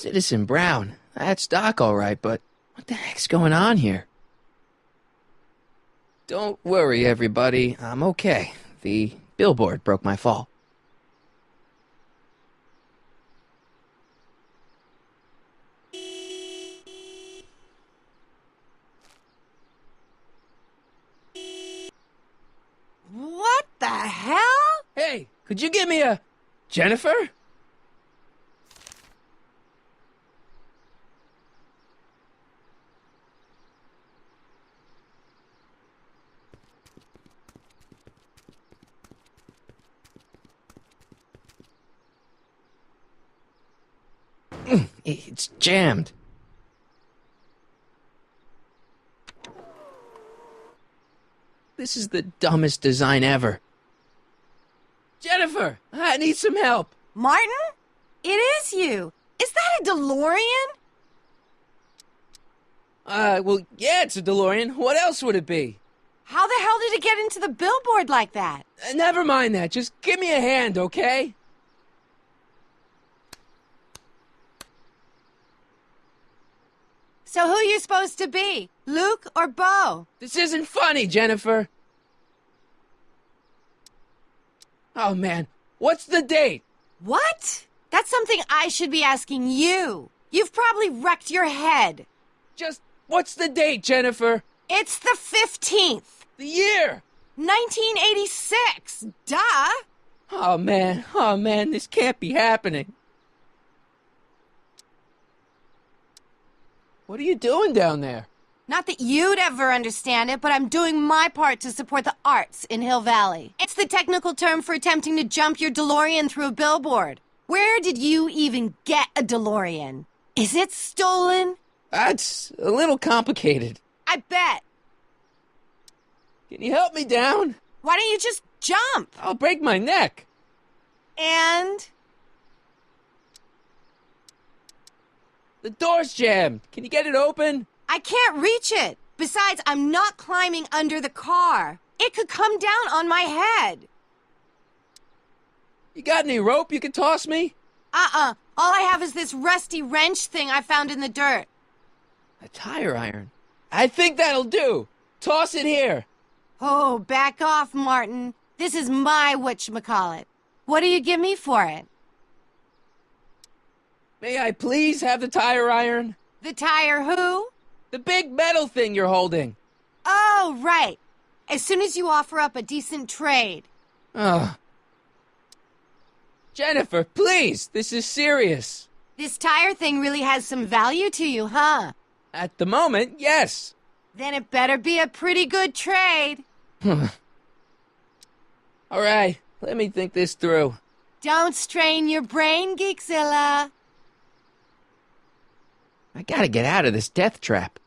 Citizen Brown. That's Doc all right, but what the heck's going on here? Don't worry, everybody. I'm okay. The billboard broke my fall. What the hell? Hey, could you give me a... Jennifer? It's jammed. This is the dumbest design ever. Jennifer, I need some help. Martin? It is you. Is that a DeLorean? Well, yeah, it's a DeLorean. What else would it be? How the hell did it get into the billboard like that? Never mind that. Just give me a hand, okay? So who are you supposed to be? Luke or Bo? This isn't funny, Jennifer. Oh, man. What's the date? What? That's something I should be asking you. You've probably wrecked your head. Just, what's the date, Jennifer? It's the 15th. The year! 1986. Duh. Oh, man, this can't be happening. What are you doing down there? Not that you'd ever understand it, but I'm doing my part to support the arts in Hill Valley. It's the technical term for attempting to jump your DeLorean through a billboard. Where did you even get a DeLorean? Is it stolen? That's a little complicated. I bet. Can you help me down? Why don't you just jump? I'll break my neck. And? The door's jammed. Can you get it open? I can't reach it. Besides, I'm not climbing under the car. It could come down on my head. You got any rope you can toss me? All I have is this rusty wrench thing I found in the dirt. A tire iron. I think that'll do. Toss it here. Oh, back off, Martin. This is my whatchamacallit. What do you give me for it? May I please have the tire iron? The tire who? The big metal thing you're holding. Oh, right. As soon as you offer up a decent trade. Ugh. Jennifer, please, this is serious. This tire thing really has some value to you, huh? At the moment, yes. Then it better be a pretty good trade. All right, let me think this through. Don't strain your brain, Geekzilla. I gotta get out of this death trap.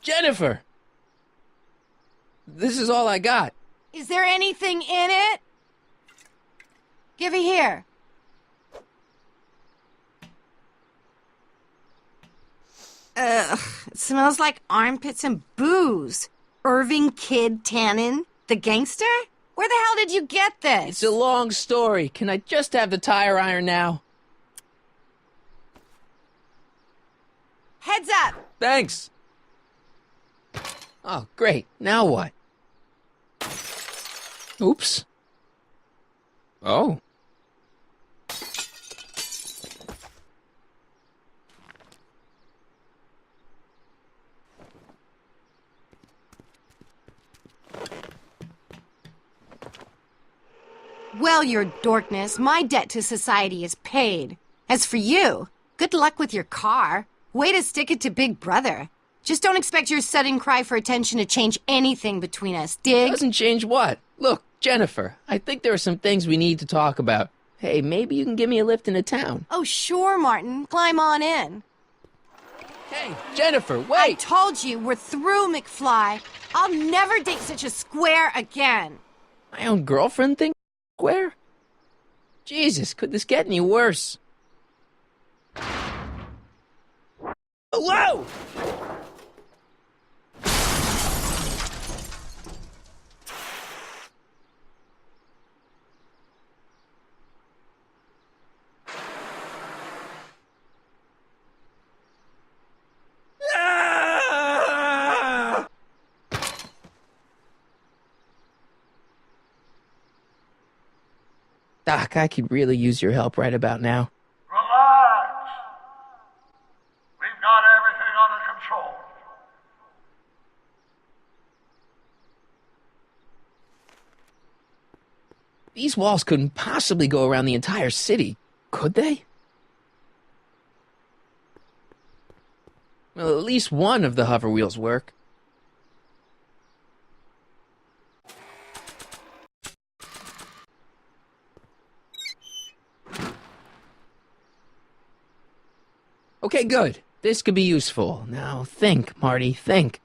Jennifer! This is all I got. Is there anything in it? Give it here. Ugh, it smells like armpits and booze. Irving Kid Tannen, the gangster? Where the hell did you get this? It's a long story. Can I just have the tire iron now? Heads up! Thanks. Oh, great. Now what? Oops. Oh. Well, your dorkness, my debt to society is paid. As for you, good luck with your car. Way to stick it to Big Brother. Just don't expect your sudden cry for attention to change anything between us, dig? Doesn't change what? Look, Jennifer, I think there are some things we need to talk about. Hey, maybe you can give me a lift into town. Oh, sure, Martin. Climb on in. Hey, Jennifer, I wait! told you, we're through, McFly. I'll never date such a square again. My own girlfriend thinks square? Jesus, could this get any worse? Whoa! Ah! Doc, I could really use your help right about now. Relax. We've got everything under control. These walls couldn't possibly go around the entire city, could they? Well, at least one of the hover wheels work. Okay, good. This could be useful. Now think, Marty, think.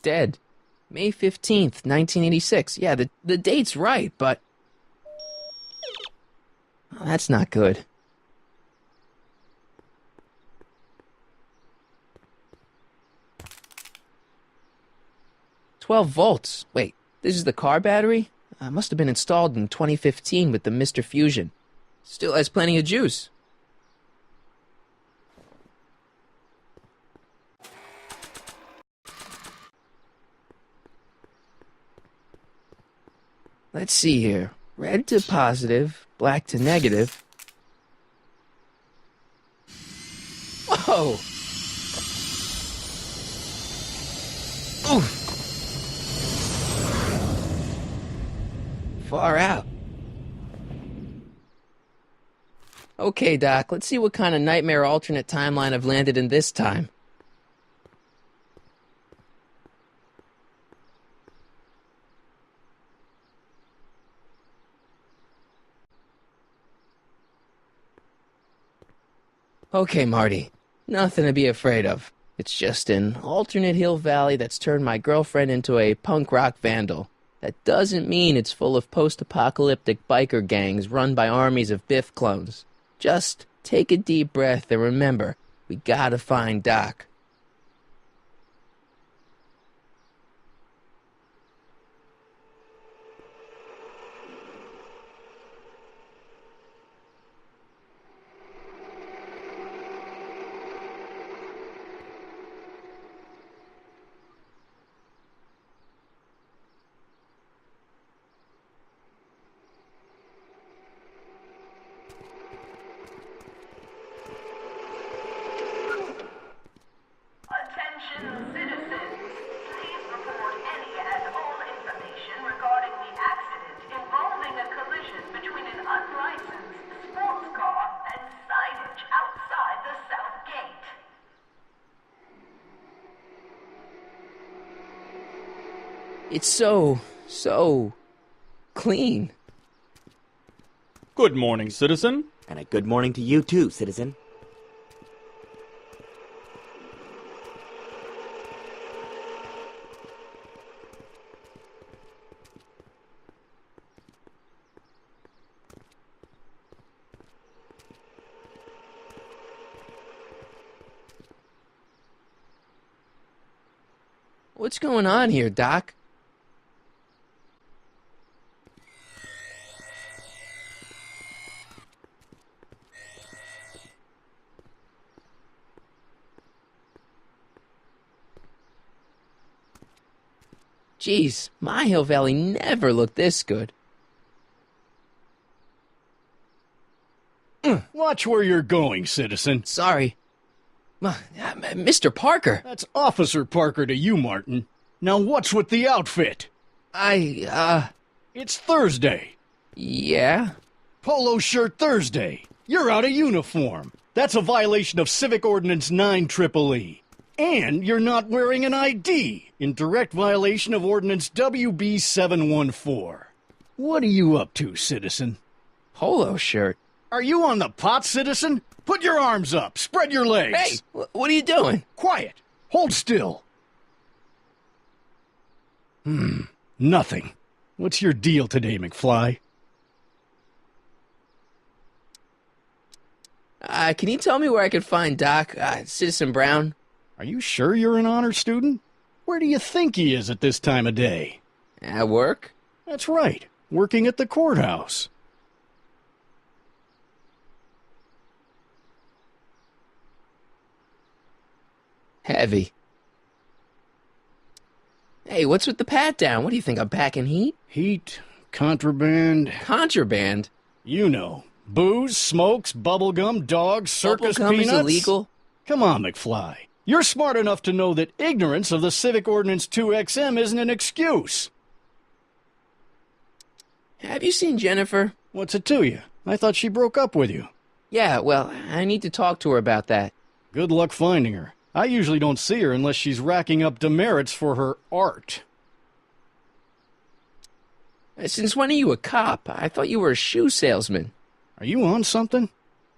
Dead. May 15th, 1986. Yeah, the date's right, but... Oh, that's not good. "12 volts. Wait, this is the car battery? Must have been installed in 2015 with the Mr. Fusion. Still has plenty of juice." Let's see here. Red to positive, black to negative. Whoa! Oof! Far out. Okay, Doc, let's see what kind of nightmare alternate timeline I've landed in this time. Okay, Marty. Nothing to be afraid of. It's just an alternate Hill Valley that's turned my girlfriend into a punk rock vandal. That doesn't mean it's full of post-apocalyptic biker gangs run by armies of Biff clones. Just take a deep breath and remember, we gotta find Doc. Attention citizens, please report any and all information regarding the accident involving a collision between an unlicensed sports car and signage outside the south gate. It's so clean. Good morning, citizen. And a good morning to you too, citizen. What's going on here, Doc? Jeez, my Hill Valley never looked this good. Watch where you're going, citizen. Sorry. Mr. Parker, That's Officer Parker to you, Martin. Now what's with the outfit? It's Thursday. Yeah? Polo shirt Thursday. You're out of uniform. That's a violation of Civic Ordinance 9EEE. And you're not wearing an ID, in direct violation of Ordinance WB 714. What are you up to, citizen? Polo shirt. Are you on the pot, citizen? Put your arms up. Spread your legs. Hey, what are you doing? Quiet. Hold still. Nothing. What's your deal today, McFly? Can you tell me where I could find Doc, Citizen Brown? Are you sure you're an honor student? Where do you think he is at this time of day? At work? That's right, working at the courthouse. Heavy. Hey, what's with the pat down? What do you think, I'm packing heat? Heat, contraband, Contraband? you know. Booze, smokes, bubblegum, dogs, circus Bubblegum peanuts. is illegal? Come on, McFly. You're smart enough to know that ignorance of the Civic Ordinance 2XM isn't an excuse. Have you seen Jennifer? What's it to you? I thought she broke up with you. Yeah, well, I need to talk to her about that. Good luck finding her. I usually don't see her unless she's racking up demerits for her art. Since when are you a cop? I thought you were a shoe salesman. Are you on something?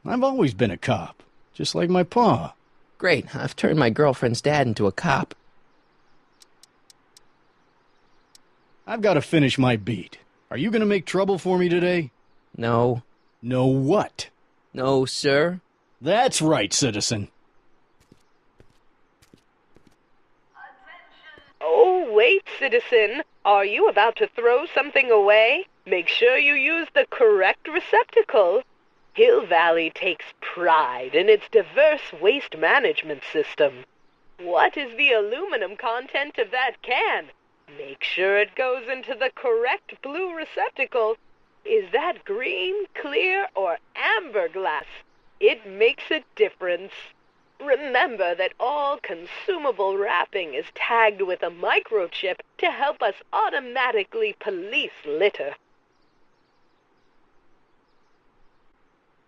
I've always been a cop, just like my pa. Great, I've turned my girlfriend's dad into a cop. I've got to finish my beat. Are you going to make trouble for me today? No. No what? No, sir. That's right, citizen. Oh, wait, citizen. Are you about to throw something away? Make sure you use the correct receptacle. Hill Valley takes pride in its diverse waste management system. What is the aluminum content of that can? Make sure it goes into the correct blue receptacle. Is that green, clear, or amber glass? It makes a difference. Remember that all consumable wrapping is tagged with a microchip to help us automatically police litter.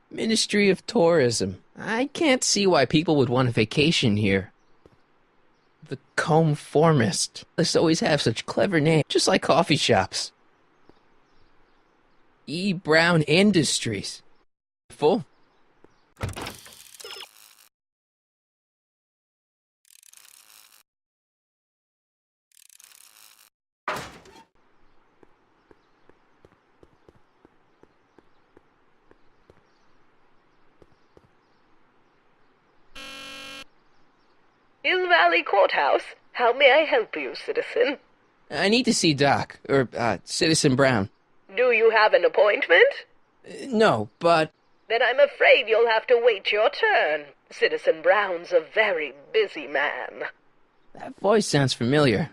Ministry of Tourism. I can't see why people would want a vacation here. The Conformist. They always have such clever names, just like coffee shops. E. Brown Industries. Full. Hill Valley Courthouse. How may I help you, citizen? I need to see Doc, or Citizen Brown. Do you have an appointment? No, but... Then I'm afraid you'll have to wait your turn. Citizen Brown's a very busy man. that voice sounds familiar.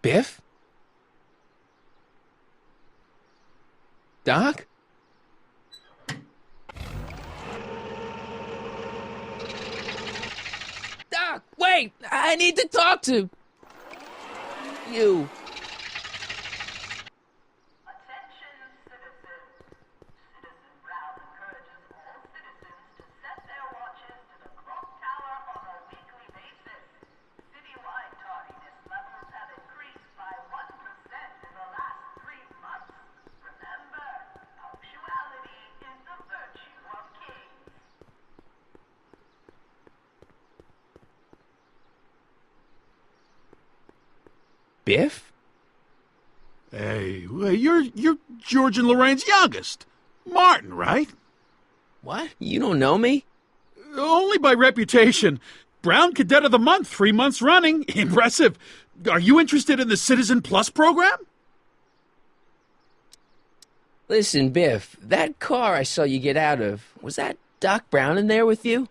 Biff? Doc? Doc, wait! I need to talk to you. Attention, citizens. Citizen Brown encourages all citizens to set their watches to the clock tower on a weekly basis. Citywide tardiness levels have increased by 1% in the last 3 months. Remember, punctuality is the virtue of kings. Biff? Hey, you're George and Lorraine's youngest. Martin, right? What? You don't know me? Only by reputation. Brown Cadet of the Month, 3 months running. Impressive. Are you interested in the Citizen Plus program? Listen, Biff, that car I saw you get out of, was that Doc Brown in there with you?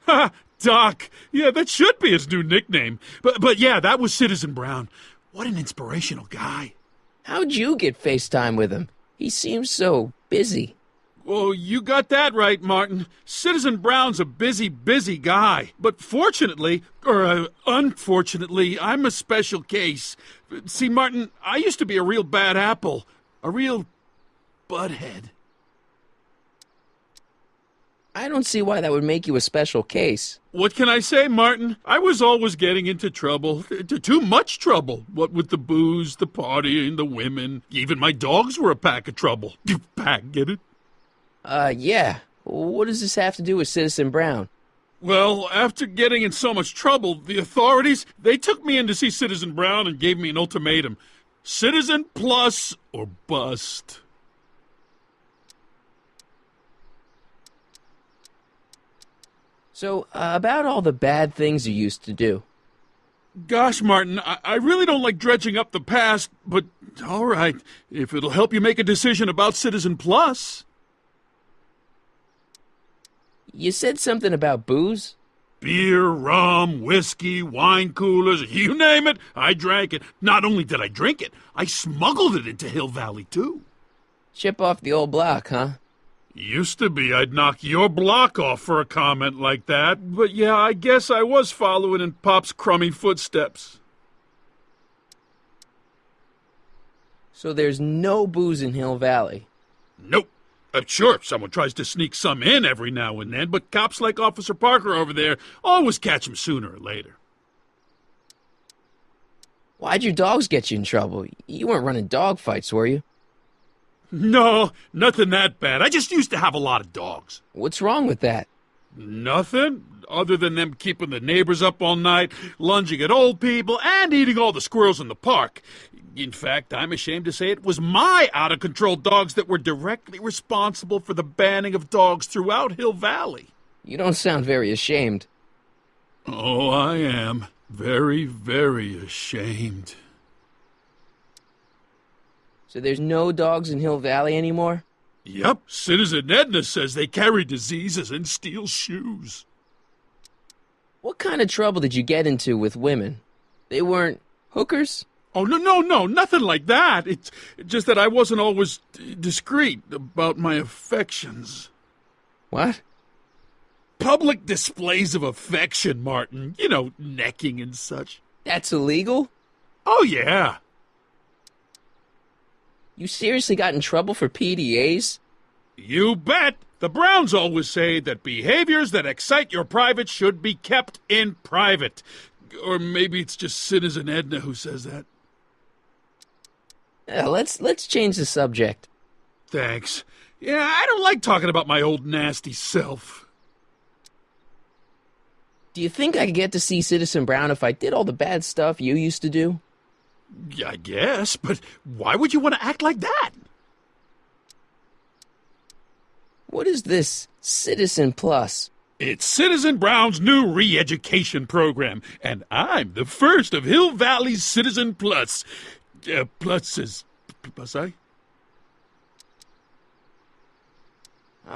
Ha! Doc. Yeah, that should be his new nickname. But yeah, that was Citizen Brown. What an inspirational guy. How'd you get FaceTime with him? He seems so busy. Well, you got that right, Martin. Citizen Brown's a busy, busy guy. But fortunately, or unfortunately, I'm a special case. See, Martin, I used to be a real bad apple. A real butthead. I don't see why that would make you a special case. What can I say, Martin? I was always getting into trouble. Too much trouble. What with the booze, the partying, the women. Even my dogs were a pack of trouble. Pack, get it? Yeah. What does this have to do with Citizen Brown? Well, after getting in so much trouble, the authorities, they took me in to see Citizen Brown and gave me an ultimatum. Citizen plus or bust. So, about all the bad things you used to do. Gosh, Martin, I really don't like dredging up the past, but all right, if it'll help you make a decision about Citizen Plus. You said something about booze? Beer, rum, whiskey, wine coolers, you name it, I drank it. Not only did I drink it, I smuggled it into Hill Valley, too. Chip off the old block, huh? Used to be I'd knock your block off for a comment like that, but yeah, I guess I was following in Pop's crummy footsteps. So there's no booze in Hill Valley? Nope. Sure, someone tries to sneak some in every now and then, but cops like Officer Parker over there always catch him sooner or later. Why'd your dogs get you in trouble? You weren't running dog fights, were you? No, nothing that bad. I just used to have a lot of dogs. What's wrong with that? Nothing, other than them keeping the neighbors up all night, lunging at old people, and eating all the squirrels in the park. In fact, I'm ashamed to say it was my out-of-control dogs that were directly responsible for the banning of dogs throughout Hill Valley. You don't sound very ashamed. Oh, I am. Very, very ashamed. So there's no dogs in Hill Valley anymore? Yep, Citizen Edna says they carry diseases and steal shoes. What kind of trouble did you get into with women? They weren't hookers? Oh, no, nothing like that. It's just that I wasn't always discreet about my affections. What? Public displays of affection, Martin. You know, necking and such. That's illegal? Oh, yeah. You seriously got in trouble for PDAs? You bet. The Browns always say that behaviors that excite your private should be kept in private. Or maybe it's just Citizen Edna who says that. Let's change the subject. Thanks. Yeah, I don't like talking about my old nasty self. Do you think I could get to see Citizen Brown if I did all the bad stuff you used to do? Yeah, I guess, but why would you want to act like that? What is this Citizen Plus? It's Citizen Brown's new re-education program, and I'm the first of Hill Valley's Citizen Plus. Plus is... Plus, I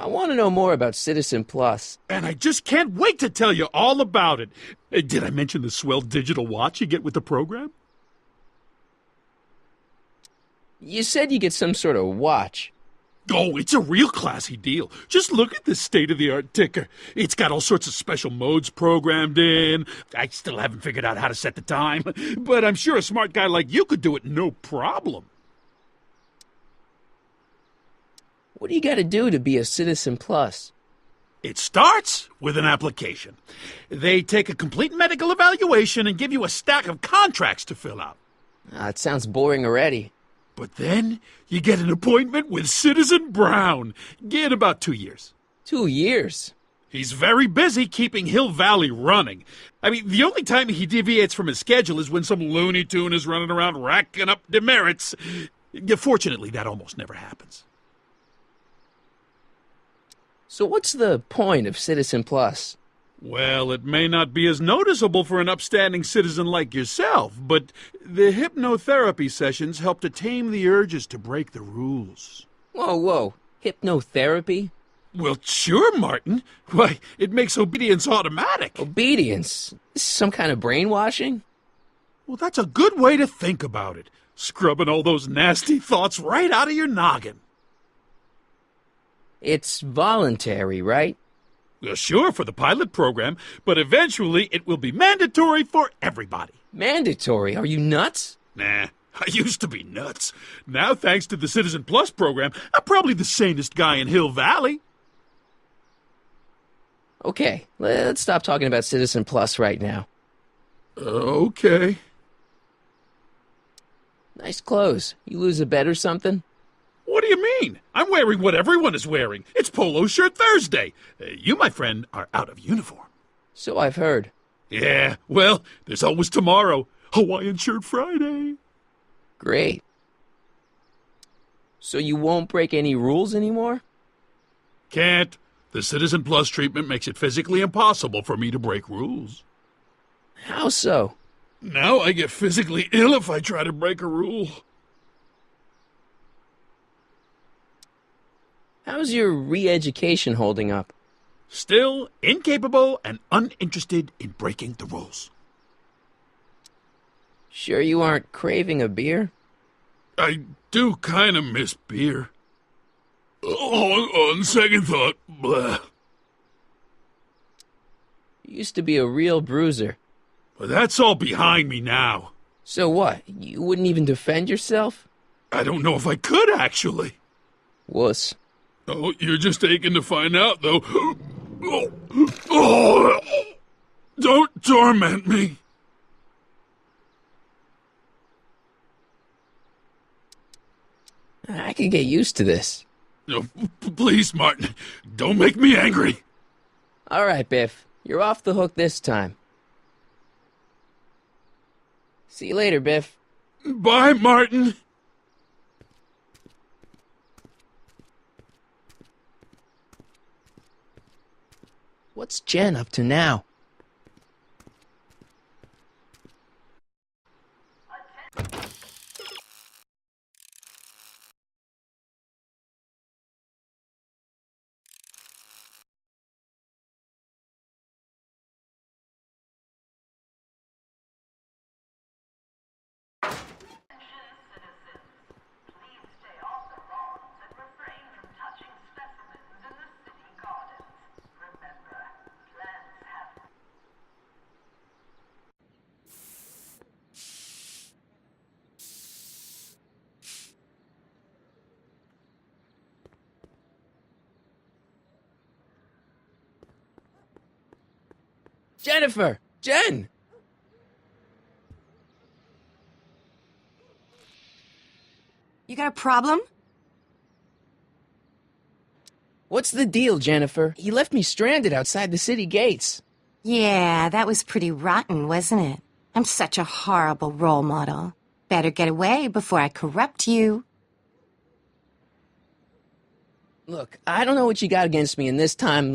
want to know more about Citizen Plus. And I just can't wait to tell you all about it. Did I mention the swell digital watch you get with the program? You said you get some sort of watch. Oh, it's a real classy deal. Just look at this state-of-the-art ticker. It's got all sorts of special modes programmed in. I still haven't figured out how to set the time, but I'm sure a smart guy like you could do it no problem. What do you got to do to be a Citizen Plus? It starts with an application. They take a complete medical evaluation and give you a stack of contracts to fill out. It sounds boring already. But then you get an appointment with Citizen Brown. In about 2 years. 2 years? He's very busy keeping Hill Valley running. I mean, the only time he deviates from his schedule is when some Looney Tune is running around racking up demerits. Fortunately, that almost never happens. So what's the point of Citizen Plus? Well, it may not be as noticeable for an upstanding citizen like yourself, but the hypnotherapy sessions help to tame the urges to break the rules. Whoa. Hypnotherapy? Well, sure, Martin. Why, it makes obedience automatic. Obedience? This is some kind of brainwashing? Well, that's a good way to think about it. Scrubbing all those nasty thoughts right out of your noggin. It's voluntary, right? Well, sure, for the pilot program, but eventually it will be mandatory for everybody. Mandatory? Are you nuts? Nah, I used to be nuts. Now, thanks to the Citizen Plus program, I'm probably the sanest guy in Hill Valley. Okay, let's stop talking about Citizen Plus right now. Okay. Nice clothes. You lose a bet or something? What do you mean? I'm wearing what everyone is wearing. It's Polo Shirt Thursday. You, my friend, are out of uniform. So I've heard. Yeah, well, there's always tomorrow. Hawaiian Shirt Friday. Great. So you won't break any rules anymore? Can't. The Citizen Plus treatment makes it physically impossible for me to break rules. How so? Now I get physically ill if I try to break a rule. How's your re-education holding up? Still incapable and uninterested in breaking the rules. Sure you aren't craving a beer? I do kind of miss beer. On second thought, blah. You used to be a real bruiser. But that's all behind me now. So what? You wouldn't even defend yourself? I don't know if I could, actually. Wuss. Oh, you're just aching to find out, though. Oh, don't torment me. I could get used to this. No, please, Martin, don't make me angry. All right, Biff. You're off the hook this time. See you later, Biff. Bye, Martin. What's Jen up to now? Please stay off the lawns and refrain from touching specimens in the city gardens. Remember, plants have... Jennifer! Jen! You got a problem? What's the deal, Jennifer? You left me stranded outside the city gates. Yeah, that was pretty rotten, wasn't it? I'm such a horrible role model. Better get away before I corrupt you. Look, I don't know what you got against me in this time,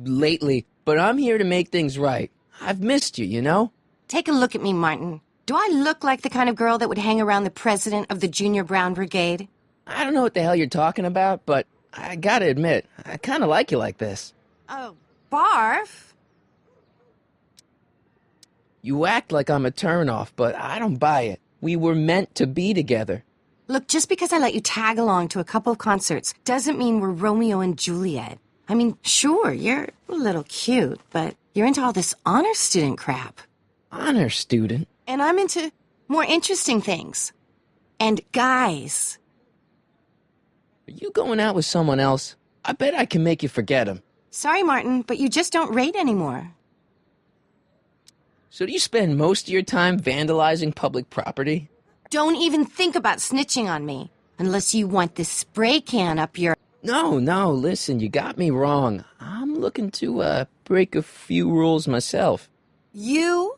lately, but I'm here to make things right. I've missed you, you know? Take a look at me, Martin. Do I look like the kind of girl that would hang around the president of the Junior Brown Brigade? I don't know what the hell you're talking about, but I gotta admit, I kinda like you like this. Oh, barf? You act like I'm a turnoff, but I don't buy it. We were meant to be together. Look, just because I let you tag along to a couple of concerts doesn't mean we're Romeo and Juliet. I mean, sure, you're a little cute, but you're into all this honor student crap. Honor student? And I'm into more interesting things. And guys. Are you going out with someone else? I bet I can make you forget him. Sorry, Martin, but you just don't rate anymore. So do you spend most of your time vandalizing public property? Don't even think about snitching on me. Unless you want this spray can up your... No, listen, you got me wrong. I'm looking to, break a few rules myself. You?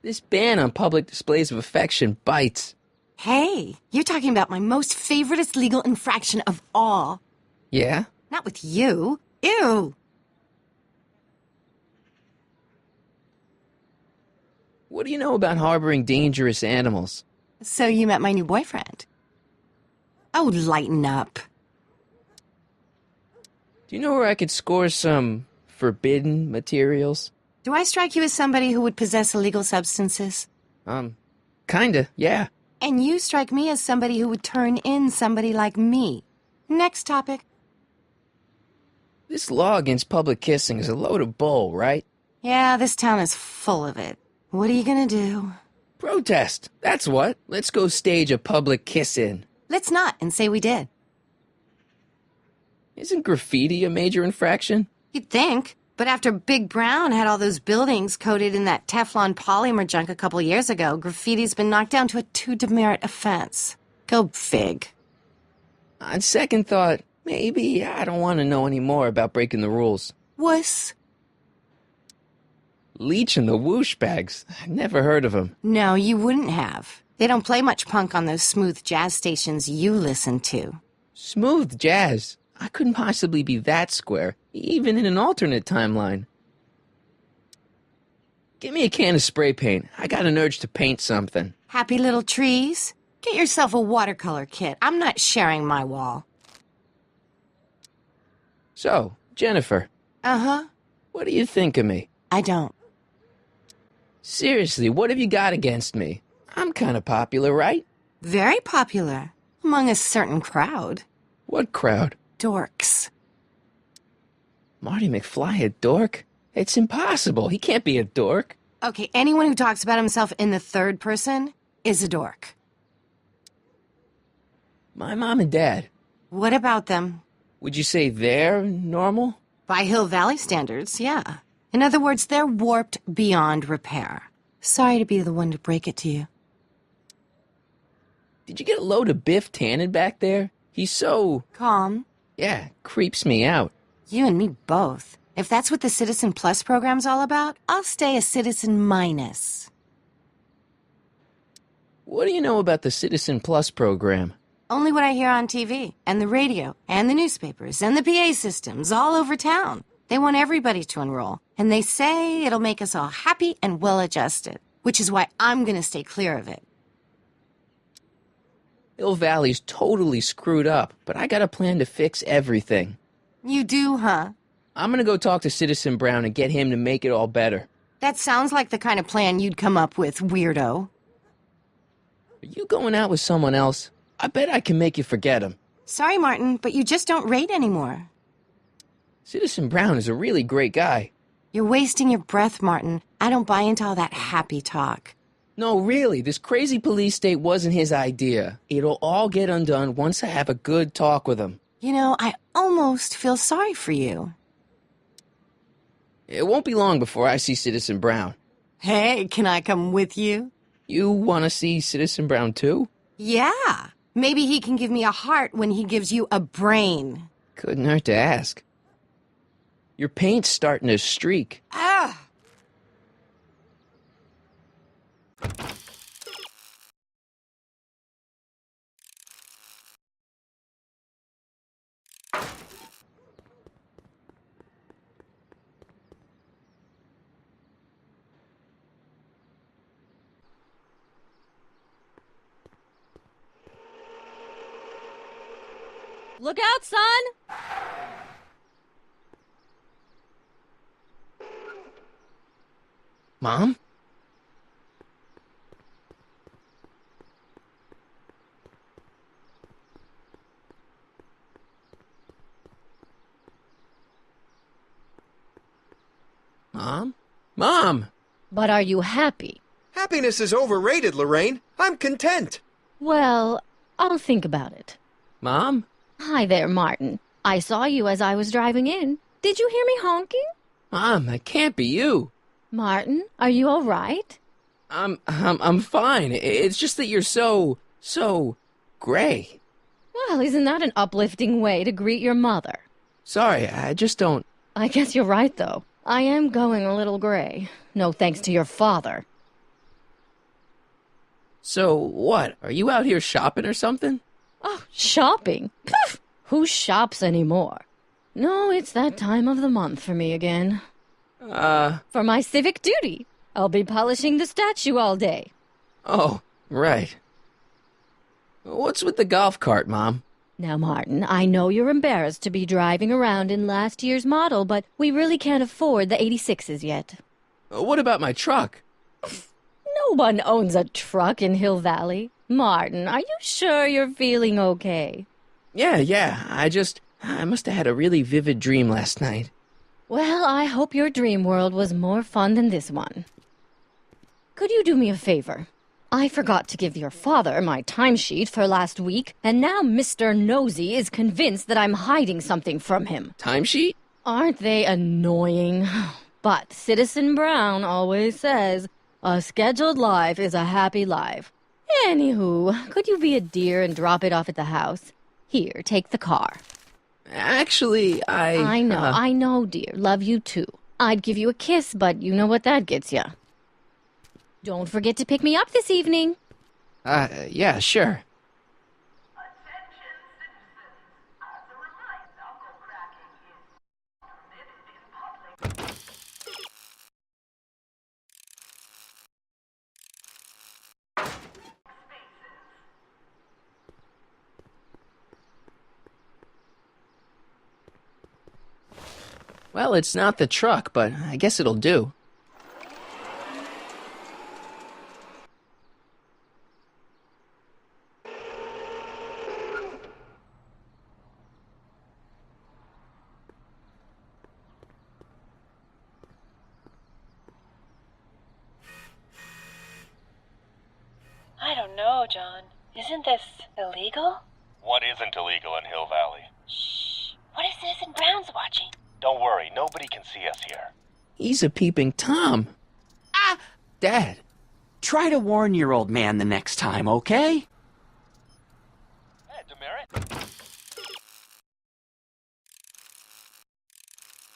This ban on public displays of affection bites. Hey, you're talking about my most favoriteest legal infraction of all. Yeah? Not with you. Ew. What do you know about harboring dangerous animals? So you met my new boyfriend. Oh, lighten up. Do you know where I could score some forbidden materials? Do I strike you as somebody who would possess illegal substances? Kinda, yeah. And you strike me as somebody who would turn in somebody like me. Next topic. This law against public kissing is a load of bull, right? Yeah, this town is full of it. What are you gonna do? Protest, that's what. Let's go stage a public kiss-in. Let's not and say we did. Isn't graffiti a major infraction? You'd think. But after Big Brown had all those buildings coated in that Teflon polymer junk a couple years ago, graffiti's been knocked down to a 2 demerit offense. Go fig. On second thought, Maybe I don't want to know any more about breaking the rules. Wuss. Leech and the Whoosh Bags. I've never heard of them. No, you wouldn't have. They don't play much punk on those smooth jazz stations you listen to. Smooth jazz. I couldn't possibly be that square, even in an alternate timeline. Give me a can of spray paint. I got an urge to paint something. Happy little trees? Get yourself a watercolor kit. I'm not sharing my wall. So, Jennifer, Uh-huh. what do you think of me? I don't. Seriously, what have you got against me? I'm kind of popular, right? Very popular. Among a certain crowd. What crowd? Dorks. Marty McFly a dork? It's impossible. He can't be a dork. Okay, anyone who talks about himself in the third person is a dork. My mom and dad, What about them? would you say they're normal? By Hill Valley standards, yeah. In other words, they're warped beyond repair. Sorry to be the one to break it to you. Did you get a load of Biff Tannen back there? He's so... Calm. yeah, creeps me out. You and me both. If that's what the Citizen Plus program's all about, I'll stay a Citizen Minus. What do you know about the Citizen Plus program? Only what I hear on TV, and the radio, and the newspapers, and the PA systems all over town. They want everybody to enroll, and they say it'll make us all happy and well-adjusted, which is why I'm gonna stay clear of it. Hill Valley's totally screwed up, but I got a plan to fix everything. You do, huh? I'm gonna go talk to Citizen Brown and get him to make it all better. That sounds like the kind of plan you'd come up with, weirdo. Are you going out with someone else? I bet I can make you forget him. Sorry, Martin, but you just don't rate anymore. Citizen Brown is a really great guy. You're wasting your breath, Martin. I don't buy into all that happy talk. No, really, this crazy police state wasn't his idea. It'll all get undone once I have a good talk with him. You know, I almost feel sorry for you. It won't be long before I see Citizen Brown. Hey, can I come with you? You want to see Citizen Brown too? Yeah. Maybe he can give me a heart when he gives you a brain. Couldn't hurt to ask. Your paint's starting to streak. Ah! Look out, son! Mom? Mom? Mom! But are you happy? Happiness is overrated, Lorraine. I'm content. Well, I'll think about it. Mom? Hi there, Martin. I saw you as I was driving in. Did you hear me honking? Mom, that can't be you. Martin, are you all right? I'm fine. It's just that you're so gray. Well, isn't that an uplifting way to greet your mother? Sorry, I just don't... I guess you're right, though. I am going a little gray. No thanks to your father. So, what? Are you out here shopping or something? Oh, shopping? Poof! Who shops anymore? No, it's that time of the month for me again. For my civic duty. I'll be polishing the statue all day. Oh, right. What's with the golf cart, Mom? Now, Martin, I know you're embarrassed to be driving around in last year's model, but we really can't afford the 86s yet. What about my truck? No one owns a truck in Hill Valley. Martin, are you sure you're feeling okay? Yeah, I must have had a really vivid dream last night. Well, I hope your dream world was more fun than this one. Could you do me a favor? I forgot to give your father my timesheet for last week, and now Mr. Nosy is convinced that I'm hiding something from him. Timesheet? Aren't they annoying? But Citizen Brown always says, a scheduled life is a happy life. Anywho, could you be a dear and drop it off at the house? Here, take the car. Actually, I know, dear. Love you too. I'd give you a kiss, but you know what that gets ya. Don't forget to pick me up this evening. Yeah, sure. Attention citizens. As a reminder, knuckle cracking is permitted in public. Well, it's not the truck, but I guess it'll do. I don't know, John. Isn't this illegal? What isn't illegal in Hill Valley? Shh. What if Citizen Brown's watching? Don't worry, nobody can see us here. He's a peeping Tom. Ah! Dad. Try to warn your old man the next time, okay? Hey, Demerit.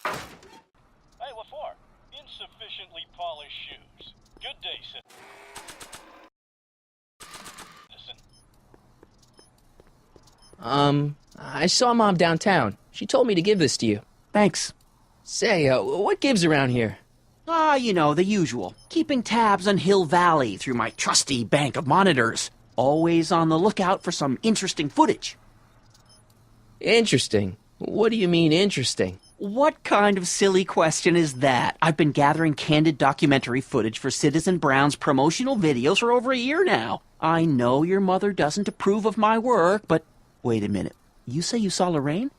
Hey, what for? Insufficiently polished shoes. Good day, citizen. I saw Mom downtown. She told me to give this to you. Thanks. Say, what gives around here? Ah, you know, the usual. Keeping tabs on Hill Valley through my trusty bank of monitors. Always on the lookout for some interesting footage. Interesting? What do you mean, interesting? What kind of silly question is that? I've been gathering candid documentary footage for Citizen Brown's promotional videos for over a year now. I know your mother doesn't approve of my work, but... Wait a minute. You say you saw Lorraine?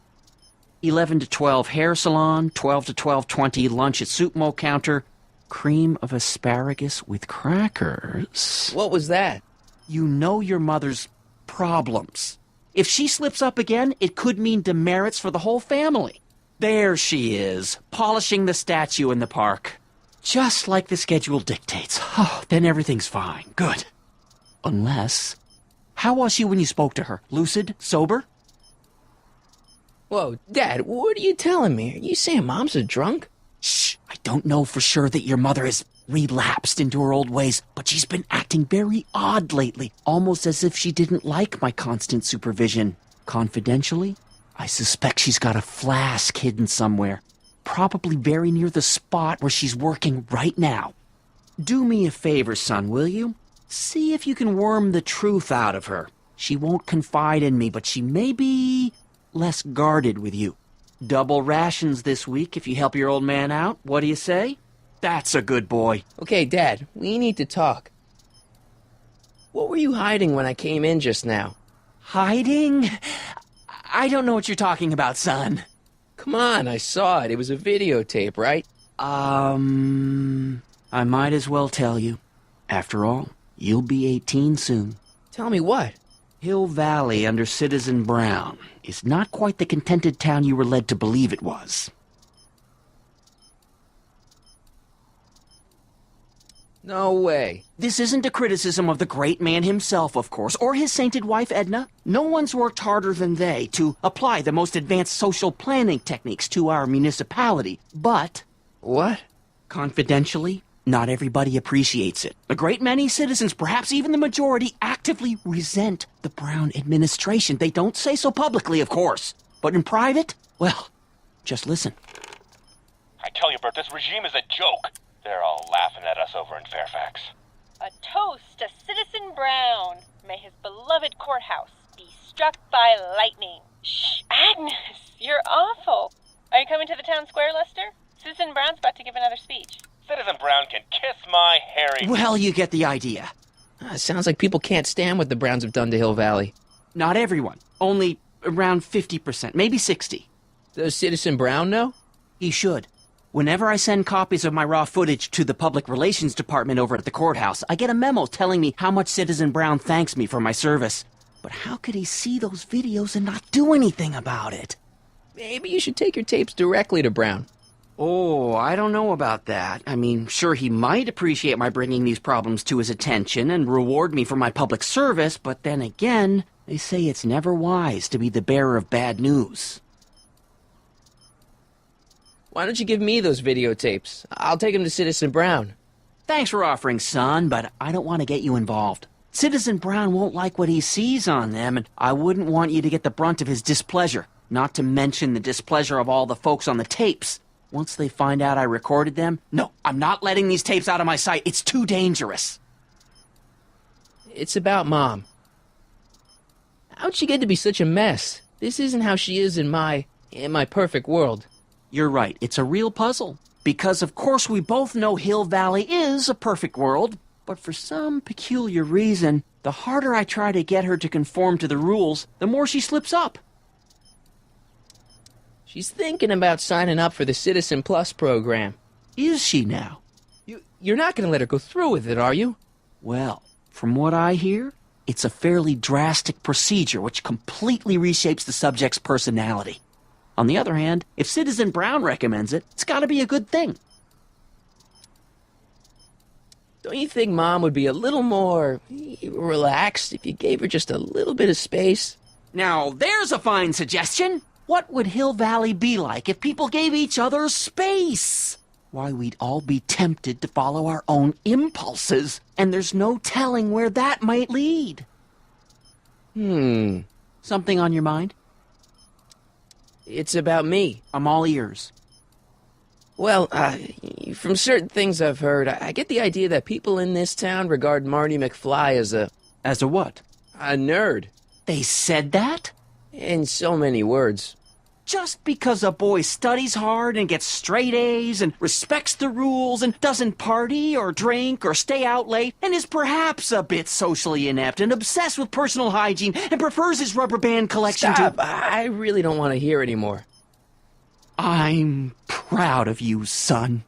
11 to 12 hair salon, 12 to 12:20 lunch at soup mo counter, cream of asparagus with crackers. What was that? You know your mother's problems. If she slips up again, it could mean demerits for the whole family. There she is, polishing the statue in the park. Just like the schedule dictates. Oh, then everything's fine. Good. Unless... How was she when you spoke to her? Lucid? Sober? Whoa, Dad, what are you telling me? Are you saying Mom's a drunk? Shh! I don't know for sure that your mother has relapsed into her old ways, but she's been acting very odd lately, almost as if she didn't like my constant supervision. Confidentially, I suspect she's got a flask hidden somewhere, probably very near the spot where she's working right now. Do me a favor, son, will you? See if you can worm the truth out of her. She won't confide in me, but she may be less guarded with you. Double rations this week if you help your old man out. What do you say? That's a good boy. Okay, Dad, we need to talk. What were you hiding when I came in just now? Hiding? I don't know what you're talking about, son. Come on, I saw it. It was a videotape, right? I might as well tell you. After all, you'll be 18 soon. Tell me what? Hill Valley under Citizen Brown is not quite the contented town you were led to believe it was. No way. This isn't a criticism of the great man himself, of course, or his sainted wife, Edna. No one's worked harder than they to apply the most advanced social planning techniques to our municipality. But... What? Confidentially, not everybody appreciates it. A great many citizens, perhaps even the majority, actively resent the Brown administration. They don't say so publicly, of course. But in private, well, just listen. I tell you, Bert, this regime is a joke. They're all laughing at us over in Fairfax. A toast to Citizen Brown. May his beloved courthouse be struck by lightning. Shh, Agnes, you're awful. Are you coming to the town square, Lester? Citizen Brown's about to give another speech. Citizen Brown can kiss my hairy... Well, you get the idea. Sounds like people can't stand what the Browns have done to Hill Valley. Not everyone. Only around 50%, maybe 60%. Does Citizen Brown know? He should. Whenever I send copies of my raw footage to the Public Relations Department over at the courthouse, I get a memo telling me how much Citizen Brown thanks me for my service. But how could he see those videos and not do anything about it? Maybe you should take your tapes directly to Brown. Oh, I don't know about that. I mean, sure, he might appreciate my bringing these problems to his attention and reward me for my public service, but then again, they say it's never wise to be the bearer of bad news. Why don't you give me those videotapes? I'll take them to Citizen Brown. Thanks for offering, son, but I don't want to get you involved. Citizen Brown won't like what he sees on them, and I wouldn't want you to get the brunt of his displeasure, not to mention the displeasure of all the folks on the tapes. Once they find out I recorded them, no, I'm not letting these tapes out of my sight. It's too dangerous. It's about Mom. How'd she get to be such a mess? This isn't how she is in my perfect world. You're right, it's a real puzzle. Because of course we both know Hill Valley is a perfect world, but for some peculiar reason, the harder I try to get her to conform to the rules, the more she slips up. She's thinking about signing up for the Citizen Plus program. Is she now? You're not going to let her go through with it, are you? Well, from what I hear, it's a fairly drastic procedure which completely reshapes the subject's personality. On the other hand, if Citizen Brown recommends it, it's got to be a good thing. Don't you think Mom would be a little more relaxed if you gave her just a little bit of space? Now, there's a fine suggestion. What would Hill Valley be like if people gave each other space? Why, we'd all be tempted to follow our own impulses, and there's no telling where that might lead. Something on your mind? It's about me. I'm all ears. Well, from certain things I've heard, I get the idea that people in this town regard Marty McFly as a... As a what? A nerd. They said that? In so many words. Just because a boy studies hard and gets straight A's and respects the rules and doesn't party or drink or stay out late and is perhaps a bit socially inept and obsessed with personal hygiene and prefers his rubber band collection Stop. to... I really don't want to hear anymore. I'm proud of you, son.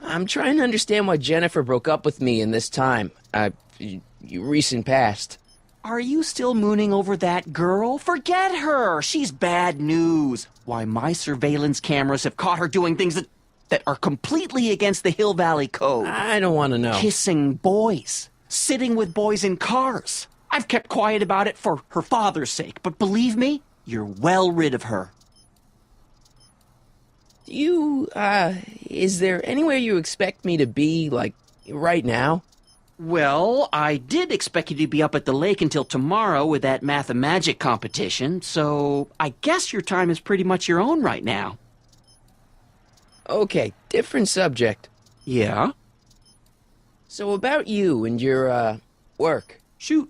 I'm trying to understand why Jennifer broke up with me in this time. Recent past. Are you still mooning over that girl? Forget her! She's bad news. Why, my surveillance cameras have caught her doing things that are completely against the Hill Valley Code. I don't want to know. Kissing boys. Sitting with boys in cars. I've kept quiet about it for her father's sake, but believe me, you're well rid of her. Is there anywhere you expect me to be, like, right now? Well, I did expect you to be up at the lake until tomorrow with that Math-O-Magic competition, so I guess your time is pretty much your own right now. Okay, different subject. Yeah? So about you and your, work. Shoot.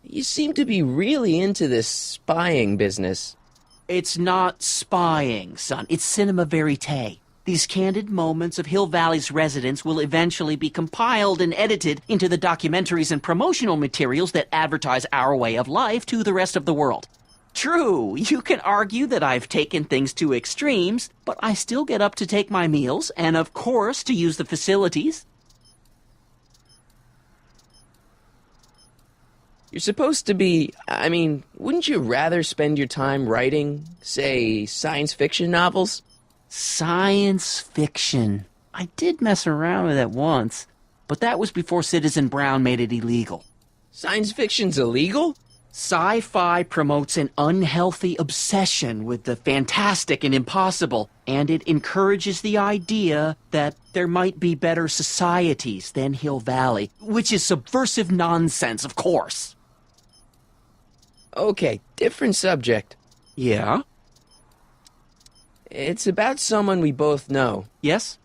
You seem to be really into this spying business. It's not spying, son. It's cinema verite. These candid moments of Hill Valley's residents will eventually be compiled and edited into the documentaries and promotional materials that advertise our way of life to the rest of the world. True, you can argue that I've taken things to extremes, but I still get up to take my meals and, of course, to use the facilities. You're supposed to be... wouldn't you rather spend your time writing, say, science fiction novels? Science fiction. I did mess around with it once, but that was before Citizen Brown made it illegal. Science fiction's illegal? Sci-fi promotes an unhealthy obsession with the fantastic and impossible, and it encourages the idea that there might be better societies than Hill Valley, which is subversive nonsense, of course. Okay, different subject. Yeah? It's about someone we both know. Yes?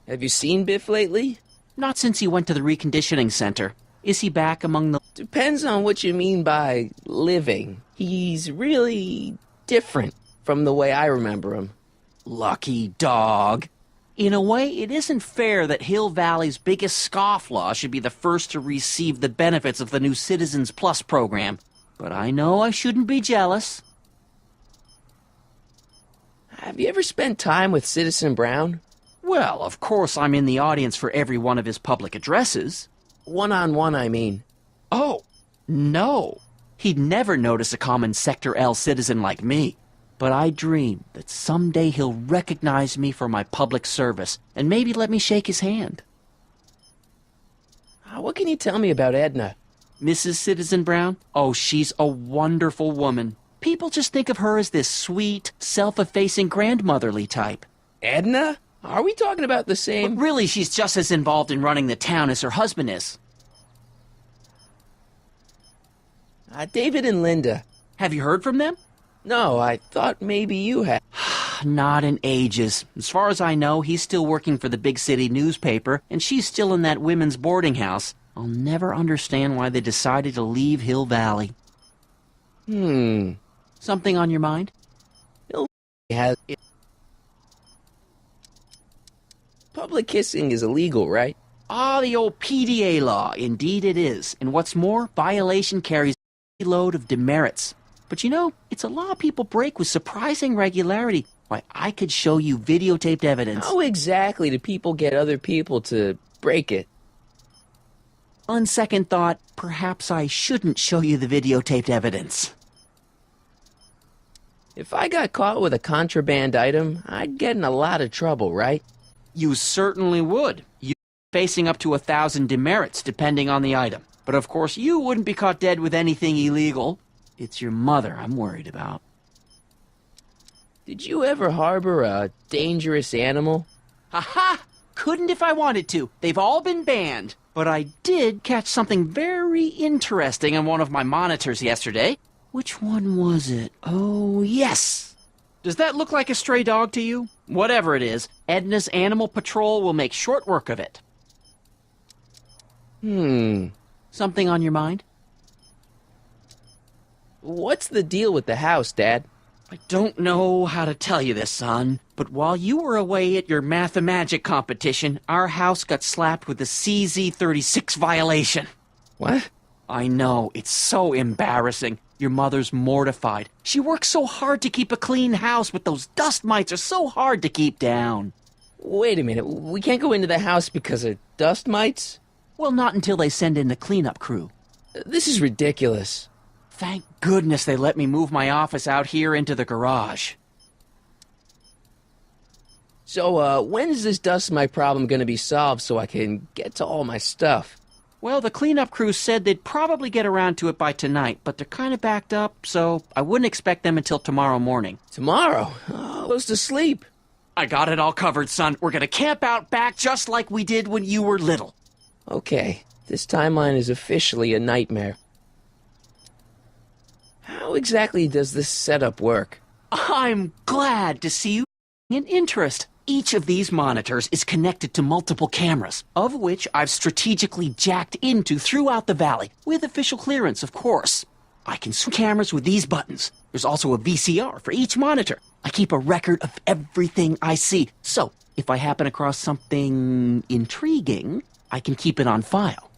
Have you seen Biff lately? Not since he went to the reconditioning center. Is he back among the... Depends on what you mean by living. He's really different from the way I remember him. Lucky dog. In a way, it isn't fair that Hill Valley's biggest scofflaw should be the first to receive the benefits of the new Citizens Plus program. But I know I shouldn't be jealous. Have you ever spent time with Citizen Brown? Well, of course I'm in the audience for every one of his public addresses. One-on-one, I mean. Oh, no. He'd never notice a common Sector L citizen like me. But I dream that someday he'll recognize me for my public service and maybe let me shake his hand. What can you tell me about Edna? Mrs. Citizen Brown? Oh, she's a wonderful woman. People just think of her as this sweet, self-effacing grandmotherly type. Edna? Are we talking about the same? But really, she's just as involved in running the town as her husband is. David and Linda. Have you heard from them? No, I thought maybe you had. Not in ages. As far as I know, he's still working for the big city newspaper, and she's still in that women's boarding house. I'll never understand why they decided to leave Hill Valley. Something on your mind? Hill Valley has... Public kissing is illegal, right? Ah, the old PDA law. Indeed it is. And what's more, violation carries a load of demerits. But you know, it's a law people break with surprising regularity. Why, I could show you videotaped evidence. How exactly do people get other people to break it? On second thought, perhaps I shouldn't show you the videotaped evidence. If I got caught with a contraband item, I'd get in a lot of trouble, right? You certainly would. You'd be facing up to 1,000 demerits, depending on the item. But of course, you wouldn't be caught dead with anything illegal. It's your mother I'm worried about. Did you ever harbor a dangerous animal? Ha-ha! Couldn't if I wanted to. They've all been banned. But I did catch something very interesting on one of my monitors yesterday. Which one was it? Oh, yes! Does that look like a stray dog to you? Whatever it is, Edna's Animal Patrol will make short work of it. Something on your mind? What's the deal with the house, Dad? I don't know how to tell you this, son, but while you were away at your Mathemagic competition, our house got slapped with a CZ36 violation. What? I know, it's so embarrassing. Your mother's mortified. She works so hard to keep a clean house, but those dust mites are so hard to keep down. Wait a minute, we can't go into the house because of dust mites? Well, not until they send in the cleanup crew. This is ridiculous. Thank goodness they let me move my office out here into the garage. So, when's this dust mite problem gonna be solved so I can get to all my stuff? Well, the cleanup crew said they'd probably get around to it by tonight, but they're kind of backed up, so I wouldn't expect them until tomorrow morning. Tomorrow? Oh, supposed to sleep. I got it all covered, son. We're gonna camp out back just like we did when you were little. Okay, this timeline is officially a nightmare. How exactly does this setup work? I'm glad to see you in interest. Each of these monitors is connected to multiple cameras, of which I've strategically jacked into throughout the valley, with official clearance, of course. I can switch cameras with these buttons. There's also a VCR for each monitor. I keep a record of everything I see, so if I happen across something intriguing, I can keep it on file.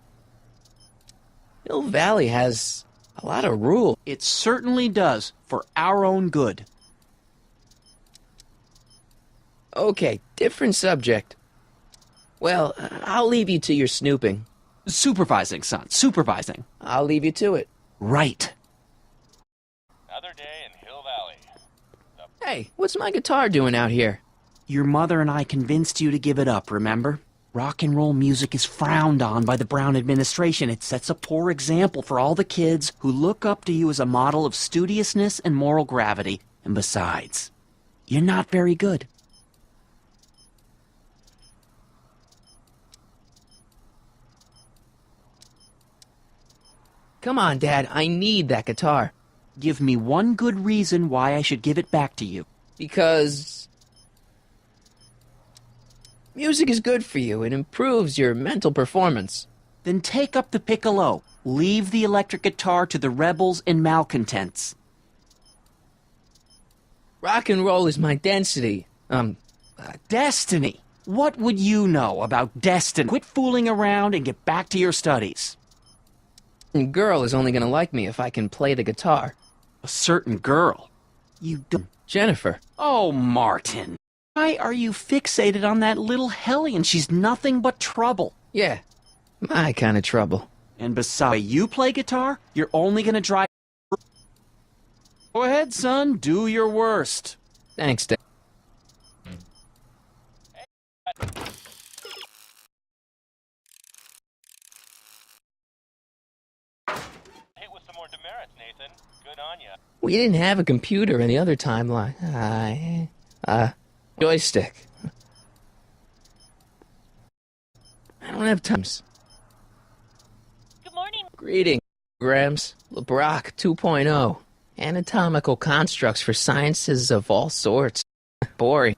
Hill Valley has a lot of rules. It certainly does, for our own good. Okay, different subject. Well, I'll leave you to your snooping. Supervising, son, supervising. I'll leave you to it. Right. Another day in Hill Valley. Hey, what's my guitar doing out here? Your mother and I convinced you to give it up, remember? Rock and roll music is frowned on by the Brown administration. It sets a poor example for all the kids who look up to you as a model of studiousness and moral gravity. And besides, you're not very good. Come on, Dad, I need that guitar. Give me one good reason why I should give it back to you. Because music is good for you. It improves your mental performance. Then take up the piccolo. Leave the electric guitar to the rebels and malcontents. Rock and roll is my density. Destiny. What would you know about destiny? Quit fooling around and get back to your studies. A girl is only gonna like me if I can play the guitar. A certain girl? You don't... Jennifer. Oh, Martin. Why are you fixated on that little hellion? She's nothing but trouble. Yeah, my kind of trouble. And besides, you play guitar, you're only gonna drive... Go ahead, son. Do your worst. Thanks, Dad. We didn't have a computer in the other timeline. Joystick. I don't have times. Good morning. Greetings, Grams. LeBrock 2.0. Anatomical constructs for sciences of all sorts. Boring.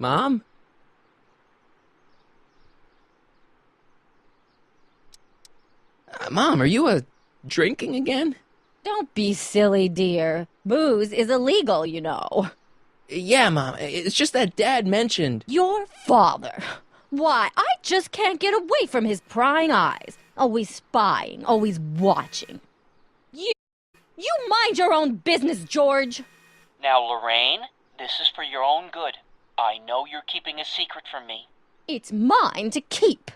Mom? Mom, are you drinking again? Don't be silly, dear. Booze is illegal, you know. Yeah, Mom. It's just that Dad mentioned... Your father. Why, I just can't get away from his prying eyes. Always spying, always watching. You mind your own business, George. Now, Lorraine, this is for your own good. I know you're keeping a secret from me. It's mine to keep.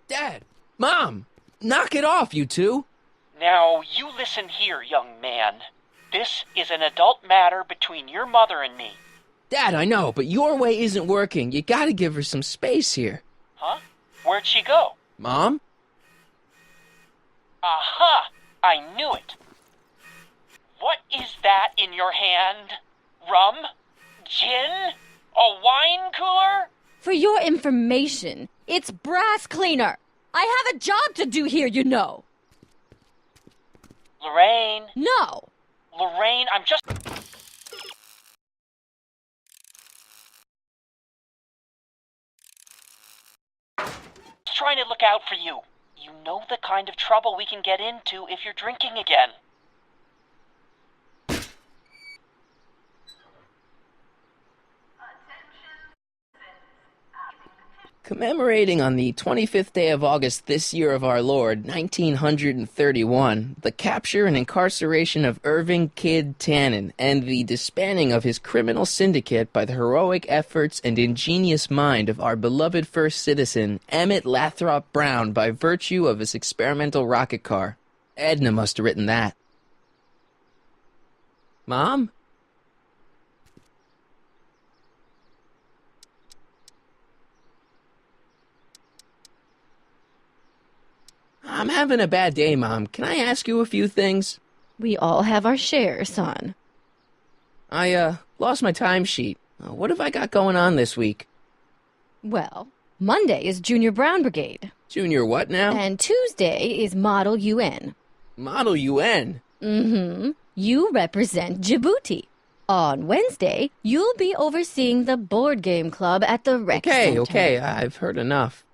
Dad! Mom! Knock it off, you two! Now, you listen here, young man. This is an adult matter between your mother and me. Dad, I know, but your way isn't working. You gotta give her some space here. Huh? Where'd she go? Mom? Aha! I knew it. What is that in your hand? Rum? Gin? A wine cooler? For your information, it's brass cleaner. I have a job to do here, you know. Lorraine. No. Lorraine, I'm just... trying to look out for you. You know the kind of trouble we can get into if you're drinking again. Commemorating on the 25th day of August this year of our Lord, 1931, the capture and incarceration of Irving Kid Tannen and the disbanding of his criminal syndicate by the heroic efforts and ingenious mind of our beloved first citizen, Emmett Lathrop Brown, by virtue of his experimental rocket car. Edna must have written that. Mom? I'm having a bad day, Mom. Can I ask you a few things? We all have our share, son. I, lost my timesheet. What have I got going on this week? Well, Monday is Junior Brown Brigade. Junior what now? And Tuesday is Model UN. Model UN? Mm-hmm. You represent Djibouti. On Wednesday, you'll be overseeing the board game club at the rec center. Okay, I've heard enough.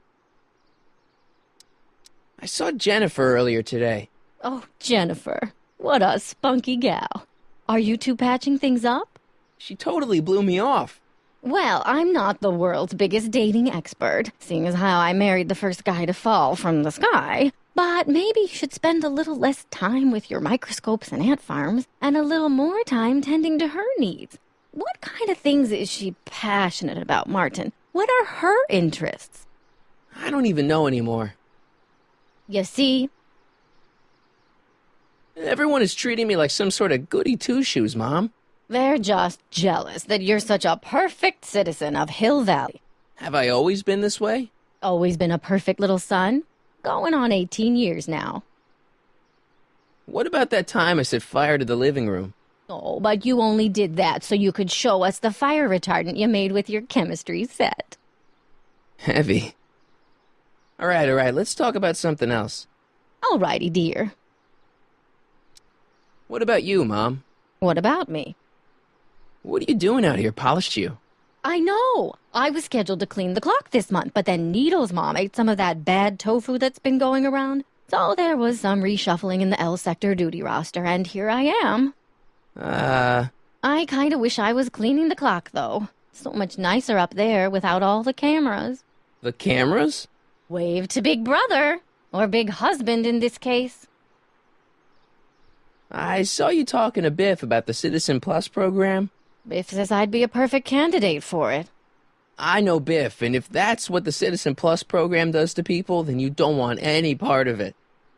I saw Jennifer earlier today. Oh, Jennifer. What a spunky gal. Are you two patching things up? She totally blew me off. Well, I'm not the world's biggest dating expert, seeing as how I married the first guy to fall from the sky. But maybe you should spend a little less time with your microscopes and ant farms, and a little more time tending to her needs. What kind of things is she passionate about, Martin? What are her interests? I don't even know anymore. You see? Everyone is treating me like some sort of goody two-shoes, Mom. They're just jealous that you're such a perfect citizen of Hill Valley. Have I always been this way? Always been a perfect little son? Going on 18 years now. What about that time I set fire to the living room? Oh, but you only did that so you could show us the fire retardant you made with your chemistry set. Heavy. All right, let's talk about something else. Alrighty, dear. What about you, Mom? What about me? What are you doing out here, Polished You? I know. I was scheduled to clean the clock this month, but then Needle's mom ate some of that bad tofu that's been going around. So there was some reshuffling in the L Sector duty roster, and here I am. I kinda wish I was cleaning the clock, though. So much nicer up there without all the cameras. The cameras? Wave to Big Brother, or Big Husband in this case. I saw you talking to Biff about the Citizen Plus program. Biff says I'd be a perfect candidate for it. I know Biff, and if that's what the Citizen Plus program does to people, then you don't want any part of it.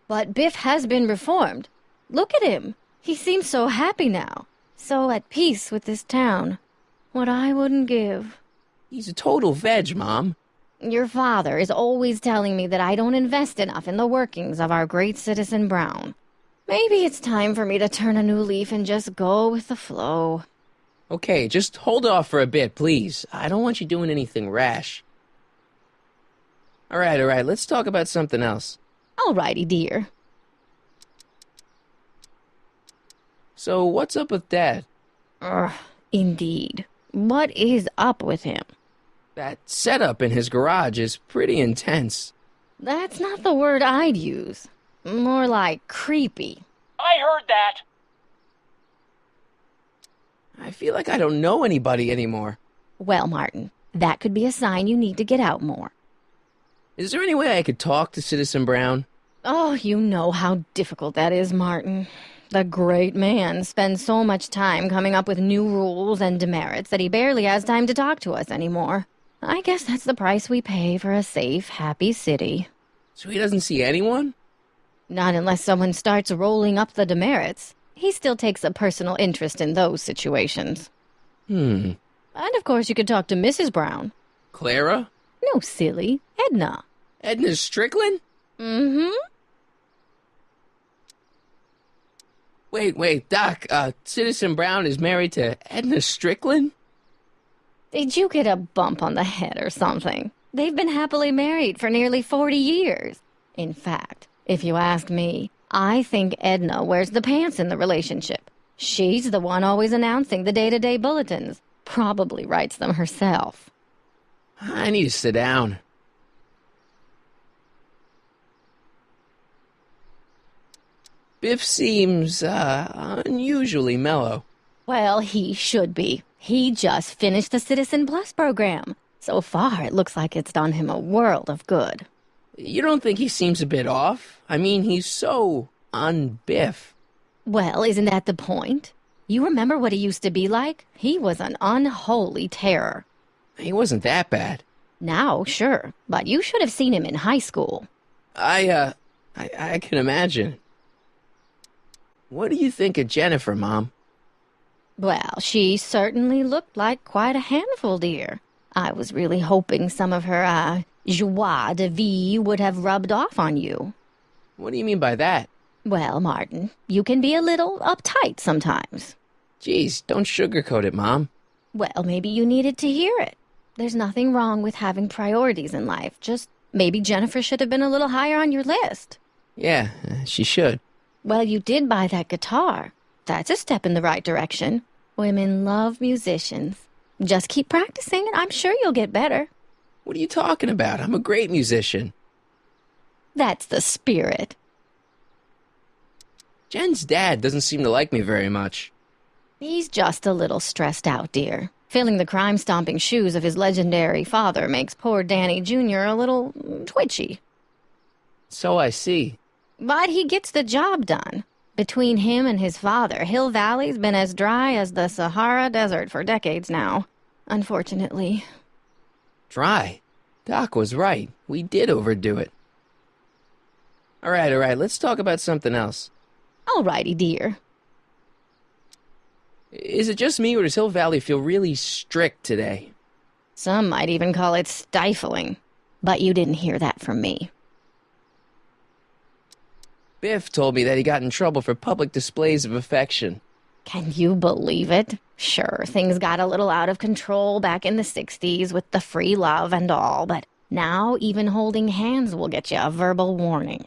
But Biff has been reformed. Look at him. He seems so happy now. So at peace with this town. What I wouldn't give. He's a total veg, Mom. Your father is always telling me that I don't invest enough in the workings of our great Citizen Brown. Maybe it's time for me to turn a new leaf and just go with the flow. Okay, just hold off for a bit, please. I don't want you doing anything rash. All right, let's talk about something else. Alrighty, dear. So, what's up with Dad? Indeed. What is up with him? That setup in his garage is pretty intense. That's not the word I'd use. More like creepy. I heard that! I feel like I don't know anybody anymore. Well, Martin, that could be a sign you need to get out more. Is there any way I could talk to Citizen Brown? Oh, you know how difficult that is, Martin. The great man spends so much time coming up with new rules and demerits that he barely has time to talk to us anymore. I guess that's the price we pay for a safe, happy city. So he doesn't see anyone? Not unless someone starts rolling up the demerits. He still takes a personal interest in those situations. And of course you could talk to Mrs. Brown. Clara? No, silly. Edna. Edna Strickland? Mm-hmm. Wait, Doc, Citizen Brown is married to Edna Strickland? Did you get a bump on the head or something? They've been happily married for nearly 40 years. In fact, if you ask me, I think Edna wears the pants in the relationship. She's the one always announcing the day-to-day bulletins. Probably writes them herself. I need to sit down. Biff seems, unusually mellow. Well, he should be. He just finished the Citizen Plus program. So far, it looks like it's done him a world of good. You don't think he seems a bit off? I mean, he's so un-Biff. Well, isn't that the point? You remember what he used to be like? He was an unholy terror. He wasn't that bad. Now, sure, but you should have seen him in high school. I can imagine. What do you think of Jennifer, Mom? Well, she certainly looked like quite a handful, dear. I was really hoping some of her, joie de vivre would have rubbed off on you. What do you mean by that? Well, Martin, you can be a little uptight sometimes. Geez, don't sugarcoat it, Mom. Well, maybe you needed to hear it. There's nothing wrong with having priorities in life. Just maybe Jennifer should have been a little higher on your list. Yeah, she should. Well, you did buy that guitar. That's a step in the right direction. Women love musicians. Just keep practicing and I'm sure you'll get better. What are you talking about? I'm a great musician. That's the spirit. Jen's dad doesn't seem to like me very much. He's just a little stressed out, dear. Filling the crime-stomping shoes of his legendary father makes poor Danny Jr. a little twitchy. So I see. But he gets the job done. Between him and his father, Hill Valley's been as dry as the Sahara Desert for decades now. Unfortunately. Dry? Doc was right. We did overdo it. All right, let's talk about something else. Alrighty, dear. Is it just me, or does Hill Valley feel really strict today? Some might even call it stifling. But you didn't hear that from me. Biff told me that he got in trouble for public displays of affection. Can you believe it? Sure, things got a little out of control back in the 60s with the free love and all, but now even holding hands will get you a verbal warning.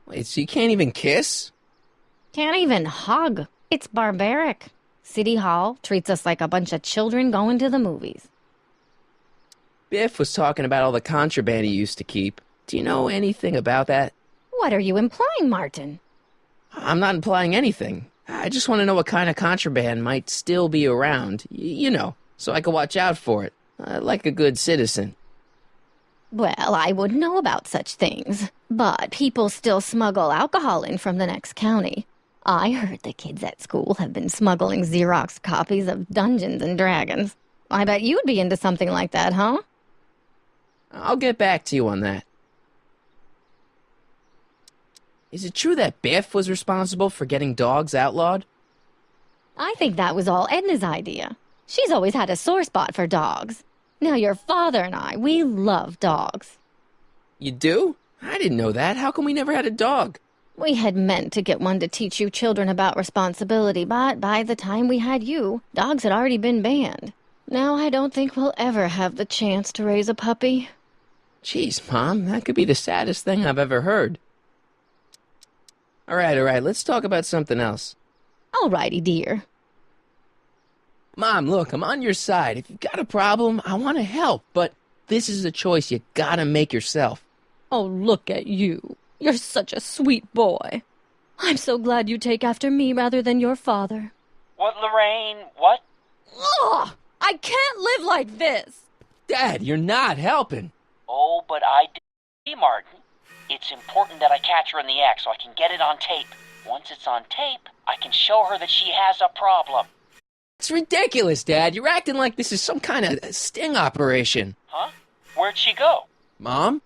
Wait, so you can't even kiss? Can't even hug. It's barbaric. City Hall treats us like a bunch of children going to the movies. Biff was talking about all the contraband he used to keep. Do you know anything about that? What are you implying, Martin? I'm not implying anything. I just want to know what kind of contraband might still be around. You know, so I can watch out for it, like a good citizen. Well, I wouldn't know about such things, but people still smuggle alcohol in from the next county. I heard the kids at school have been smuggling Xerox copies of Dungeons and Dragons. I bet you'd be into something like that, huh? I'll get back to you on that. Is it true that Biff was responsible for getting dogs outlawed? I think that was all Edna's idea. She's always had a sore spot for dogs. Now your father and I, we love dogs. You do? I didn't know that. How come we never had a dog? We had meant to get one to teach you children about responsibility, but by the time we had you, dogs had already been banned. Now I don't think we'll ever have the chance to raise a puppy. Jeez, Mom, that could be the saddest thing I've ever heard. All right, let's talk about something else. Alrighty, dear. Mom, look, I'm on your side. If you've got a problem, I want to help, but this is a choice you gotta make yourself. Oh, look at you. You're such a sweet boy. I'm so glad you take after me rather than your father. What, Lorraine? What? Ugh! I can't live like this! Dad, you're not helping. Oh, but I did, Martin. It's important that I catch her in the act so I can get it on tape. Once it's on tape, I can show her that she has a problem. It's ridiculous, Dad. You're acting like this is some kind of sting operation. Huh? Where'd she go? Mom?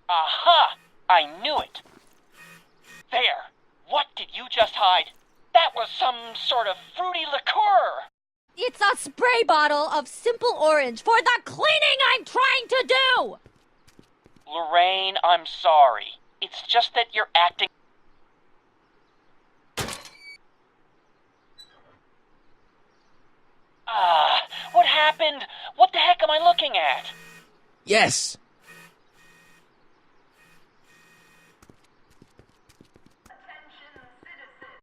Aha! I knew it. There. What did you just hide? That was some sort of fruity liqueur. It's a spray bottle of Simple Orange for the cleaning I'm trying to do! Lorraine, I'm sorry. It's just that you're acting... What happened? What the heck am I looking at? Yes. Attention citizens.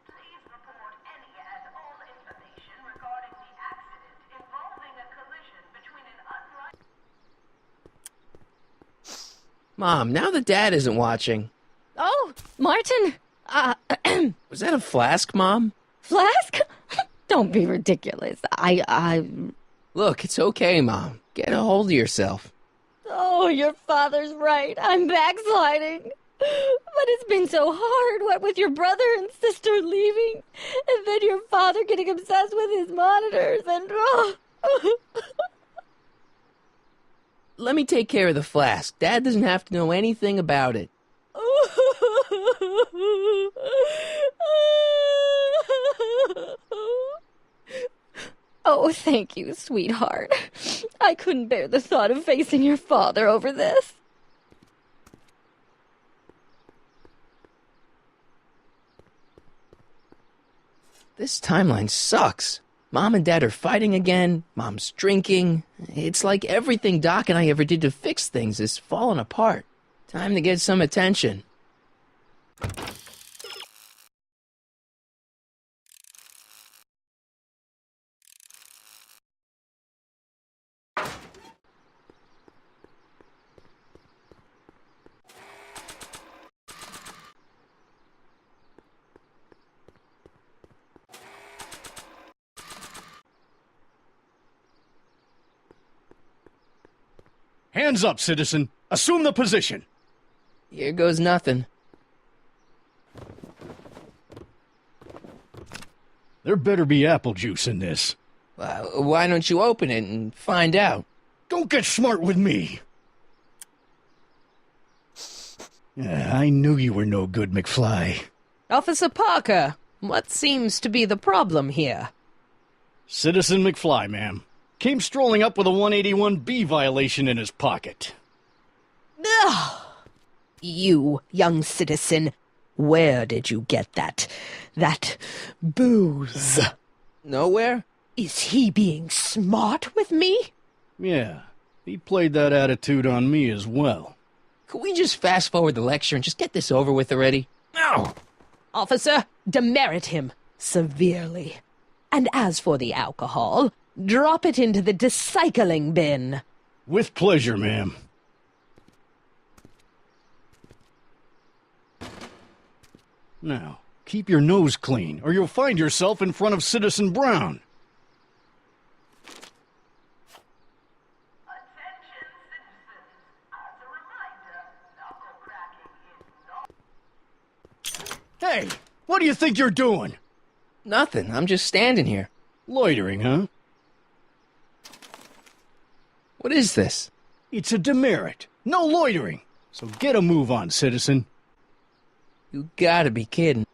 Please report any and all information regarding the accident involving a collision between an unlicensed... Mom, now that Dad isn't watching. Oh, Martin. Was that a flask, Mom? Flask? Don't be ridiculous. Look, it's okay, Mom. Get a hold of yourself. Oh, your father's right. I'm backsliding. But it's been so hard, what with your brother and sister leaving, and then your father getting obsessed with his monitors, and... Let me take care of the flask. Dad doesn't have to know anything about it. Oh, thank you, sweetheart. I couldn't bear the thought of facing your father over this. This timeline sucks. Mom and Dad are fighting again. Mom's drinking. It's like everything Doc and I ever did to fix things is falling apart. Time to get some attention. Hands up, citizen. Assume the position. Here goes nothing. There better be apple juice in this. Why don't you open it and find out? Don't get smart with me. I knew you were no good, McFly. Officer Parker, what seems to be the problem here? Citizen McFly, ma'am. Came strolling up with a 181B violation in his pocket. Ugh. You, young citizen, where did you get that booze? Nowhere? Is he being smart with me? Yeah, he played that attitude on me as well. Could we just fast forward the lecture and just get this over with already? Ow! Officer, demerit him severely. And as for the alcohol, drop it into the recycling bin. With pleasure, ma'am. Now, keep your nose clean, or you'll find yourself in front of Citizen Brown. Hey, what do you think you're doing? Nothing. I'm just standing here. Loitering, huh? What is this? It's a demerit. No loitering. So get a move on, citizen. You gotta be kidding.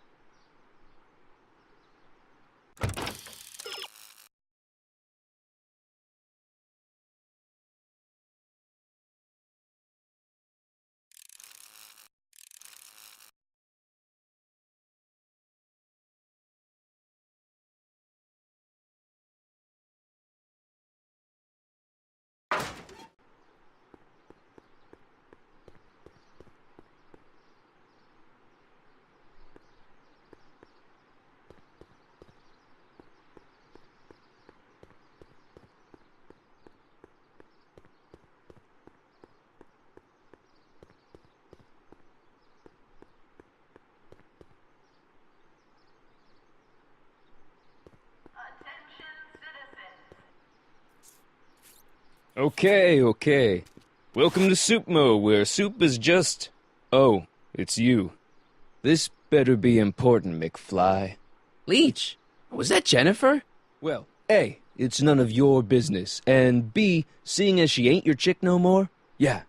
Okay. Welcome to Soupmo, where soup is just... Oh, it's you. This better be important, McFly. Leech, was that Jennifer? Well, A, it's none of your business, and B, seeing as she ain't your chick no more, yeah.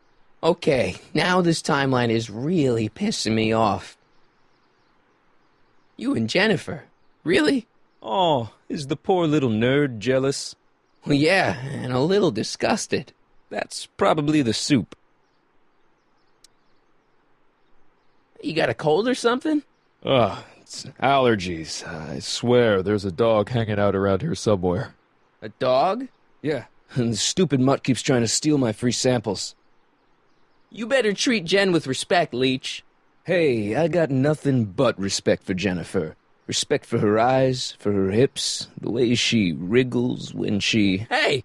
Okay, now this timeline is really pissing me off. You and Jennifer? Really? Oh, is the poor little nerd jealous? Well, yeah, and a little disgusted. That's probably the soup. You got a cold or something? It's allergies. I swear there's a dog hanging out around here somewhere. A dog? Yeah, and the stupid mutt keeps trying to steal my free samples. You better treat Jen with respect, Leech. Hey, I got nothing but respect for Jennifer. Respect for her eyes, for her hips, the way she wriggles when she... Hey!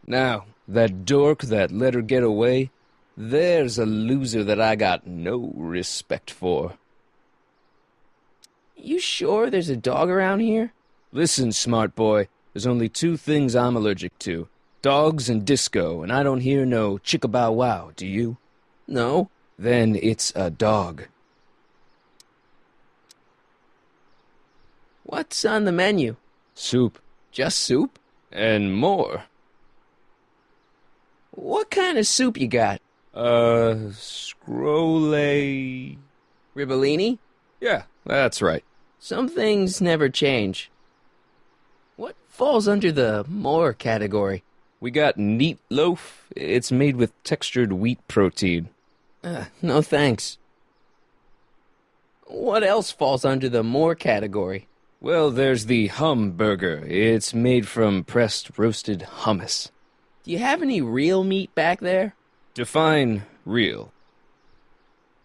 Now, that dork that let her get away, there's a loser that I got no respect for. You sure there's a dog around here? Listen, smart boy, there's only two things I'm allergic to. Dogs and disco, and I don't hear no chicka-bow-wow, do you? No. Then it's a dog. What's on the menu? Soup. Just soup? And more. What kind of soup you got? Scrole... Ribellini? Yeah, that's right. Some things never change. What falls under the more category? We got neat loaf. It's made with textured wheat protein. No thanks. What else falls under the more category? Well, there's the hum burger. It's made from pressed roasted hummus. Do you have any real meat back there? Define real.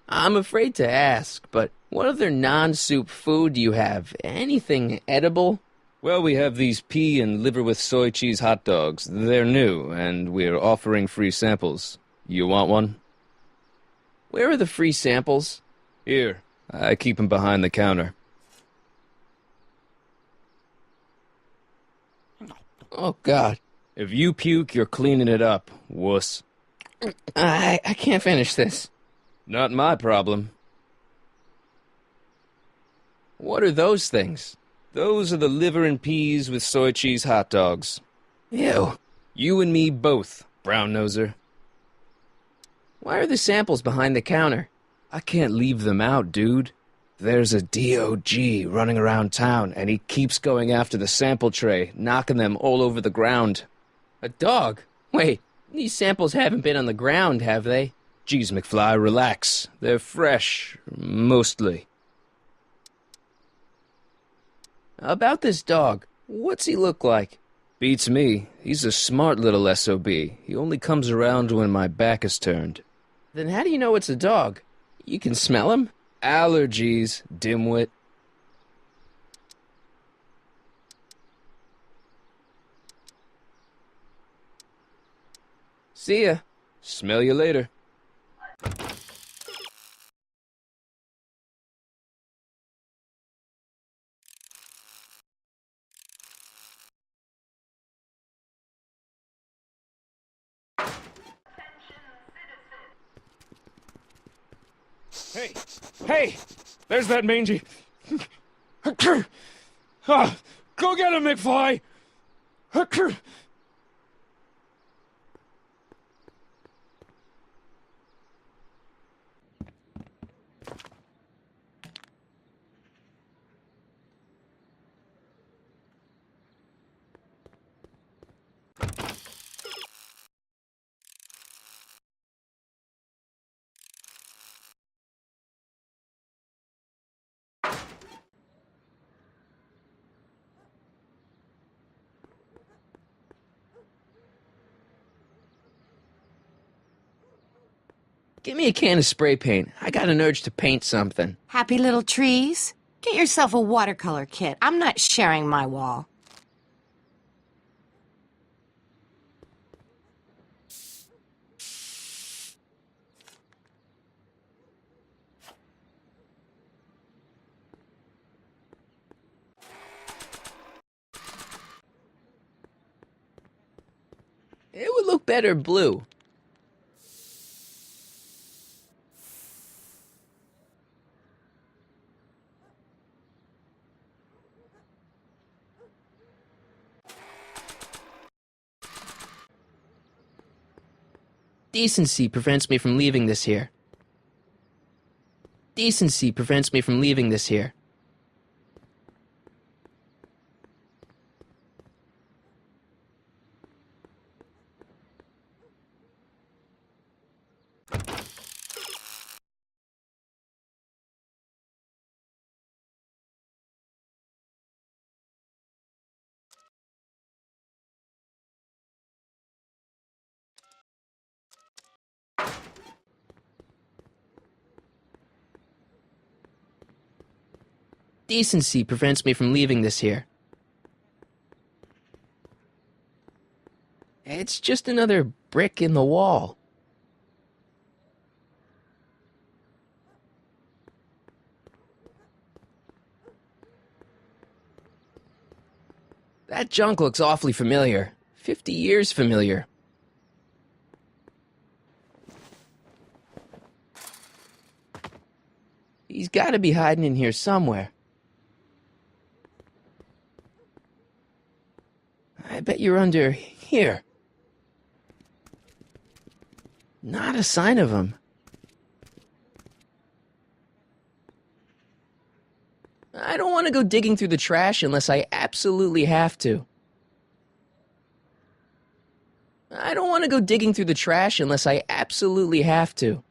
I'm afraid to ask, but what other non-soup food do you have? Anything edible? Well, we have these pea and liver with soy cheese hot dogs. They're new, and we're offering free samples. You want one? Where are the free samples? Here. I keep them behind the counter. Oh, God. If you puke, you're cleaning it up, wuss. I can't finish this. Not my problem. What are those things? Those are the liver and peas with soy cheese hot dogs. Ew. You and me both, brown noser. Why are the samples behind the counter? I can't leave them out, dude. There's a DOG running around town, and he keeps going after the sample tray, knocking them all over the ground. A dog? Wait, these samples haven't been on the ground, have they? Geez, McFly, relax. They're fresh, mostly. About this dog, what's he look like? Beats me. He's a smart little SOB. He only comes around when my back is turned. Then how do you know it's a dog? You can smell him? Allergies, dimwit. See ya. Smell you later. Hey! There's that mangy... Go get him, McFly! Give me a can of spray paint. I got an urge to paint something. Happy little trees? Get yourself a watercolor kit. I'm not sharing my wall. It would look better blue. Decency prevents me from leaving this here. Decency prevents me from leaving this here. Decency prevents me from leaving this here. It's just another brick in the wall. That junk looks awfully familiar. 50 years familiar. He's got to be hiding in here somewhere. I bet you're under here. Not a sign of him. I don't want to go digging through the trash unless I absolutely have to. I don't want to go digging through the trash unless I absolutely have to.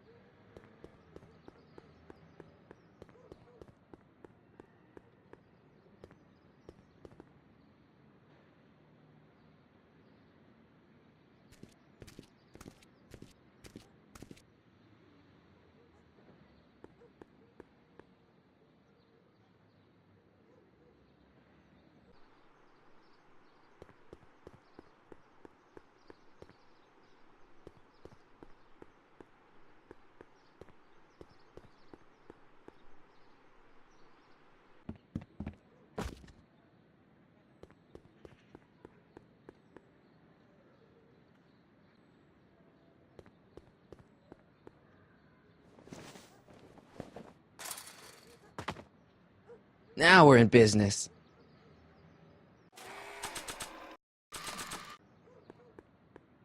Now we're in business.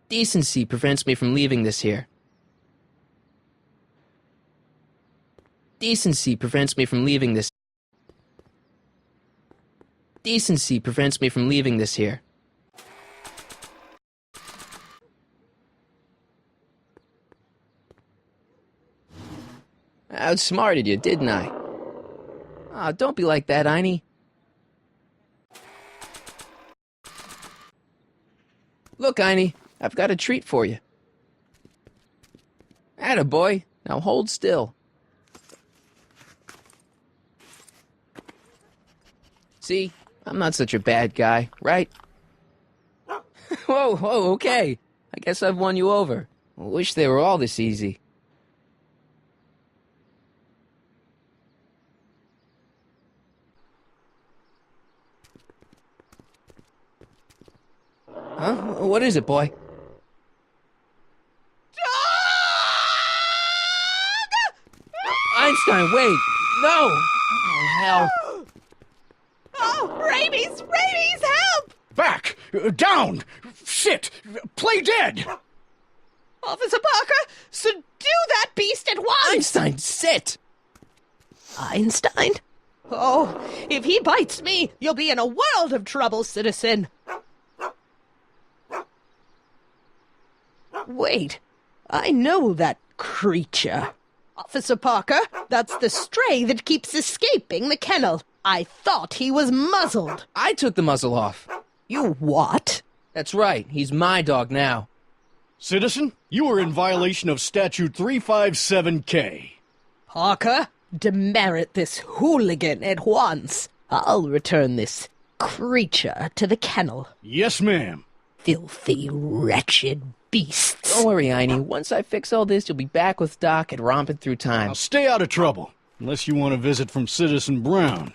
Decency prevents me from leaving this here. Decency prevents me from leaving this. Decency prevents me from leaving this here. I outsmarted you, didn't I? Ah, don't be like that, Einie. Look, Einie, I've got a treat for you. Attaboy, now hold still. See, I'm not such a bad guy, right? Whoa, okay. I guess I've won you over. I wish they were all this easy. Huh? What is it, boy? Einstein, wait! No! Oh, hell. Rabies! Rabies, help! Back! Down! Sit! Play dead! Officer Parker, subdue that beast at once! Einstein, sit! Einstein? Oh, if he bites me, you'll be in a world of trouble, citizen. Wait, I know that creature. Officer Parker, that's the stray that keeps escaping the kennel. I thought he was muzzled. I took the muzzle off. You what? That's right, he's my dog now. Citizen, you are in violation of Statute 357K. Parker, demerit this hooligan at once. I'll return this creature to the kennel. Yes, ma'am. Filthy, wretched beasts. Don't worry, Einie. Once I fix all this, you'll be back with Doc and romping through time. Now stay out of trouble, unless you want a visit from Citizen Brown.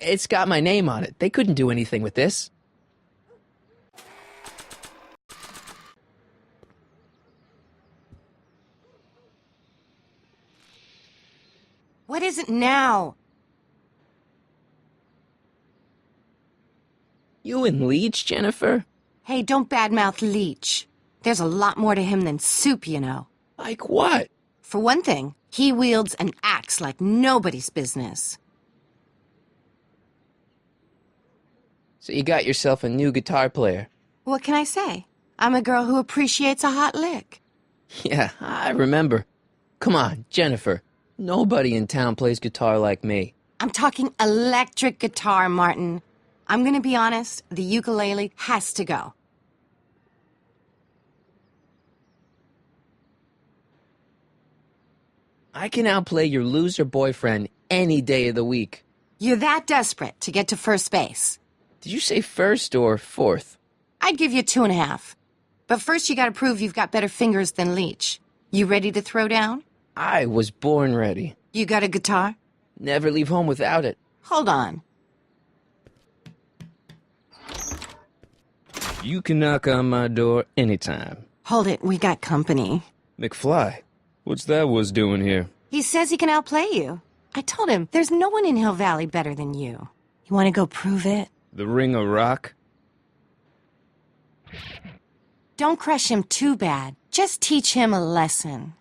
It's got my name on it. They couldn't do anything with this. What is it now? You and Leech, Jennifer? Hey, don't badmouth Leech. There's a lot more to him than soup, you know. Like what? For one thing, he wields an axe like nobody's business. So you got yourself a new guitar player. What can I say? I'm a girl who appreciates a hot lick. Yeah, I remember. Come on, Jennifer. Nobody in town plays guitar like me. I'm talking electric guitar, Martin. I'm gonna be honest, the ukulele has to go. I can outplay your loser boyfriend any day of the week. You're that desperate to get to first base. Did you say first or fourth? I'd give you 2.5. But first you gotta prove you've got better fingers than Leech. You ready to throw down? I was born ready. You got a guitar? Never leave home without it. Hold on. You can knock on my door anytime. Hold it, we got company. McFly, what's that was doing here? He says he can outplay you. I told him, there's no one in Hill Valley better than you. You wanna go prove it? The Ring of Rock? Don't crush him too bad. Just teach him a lesson.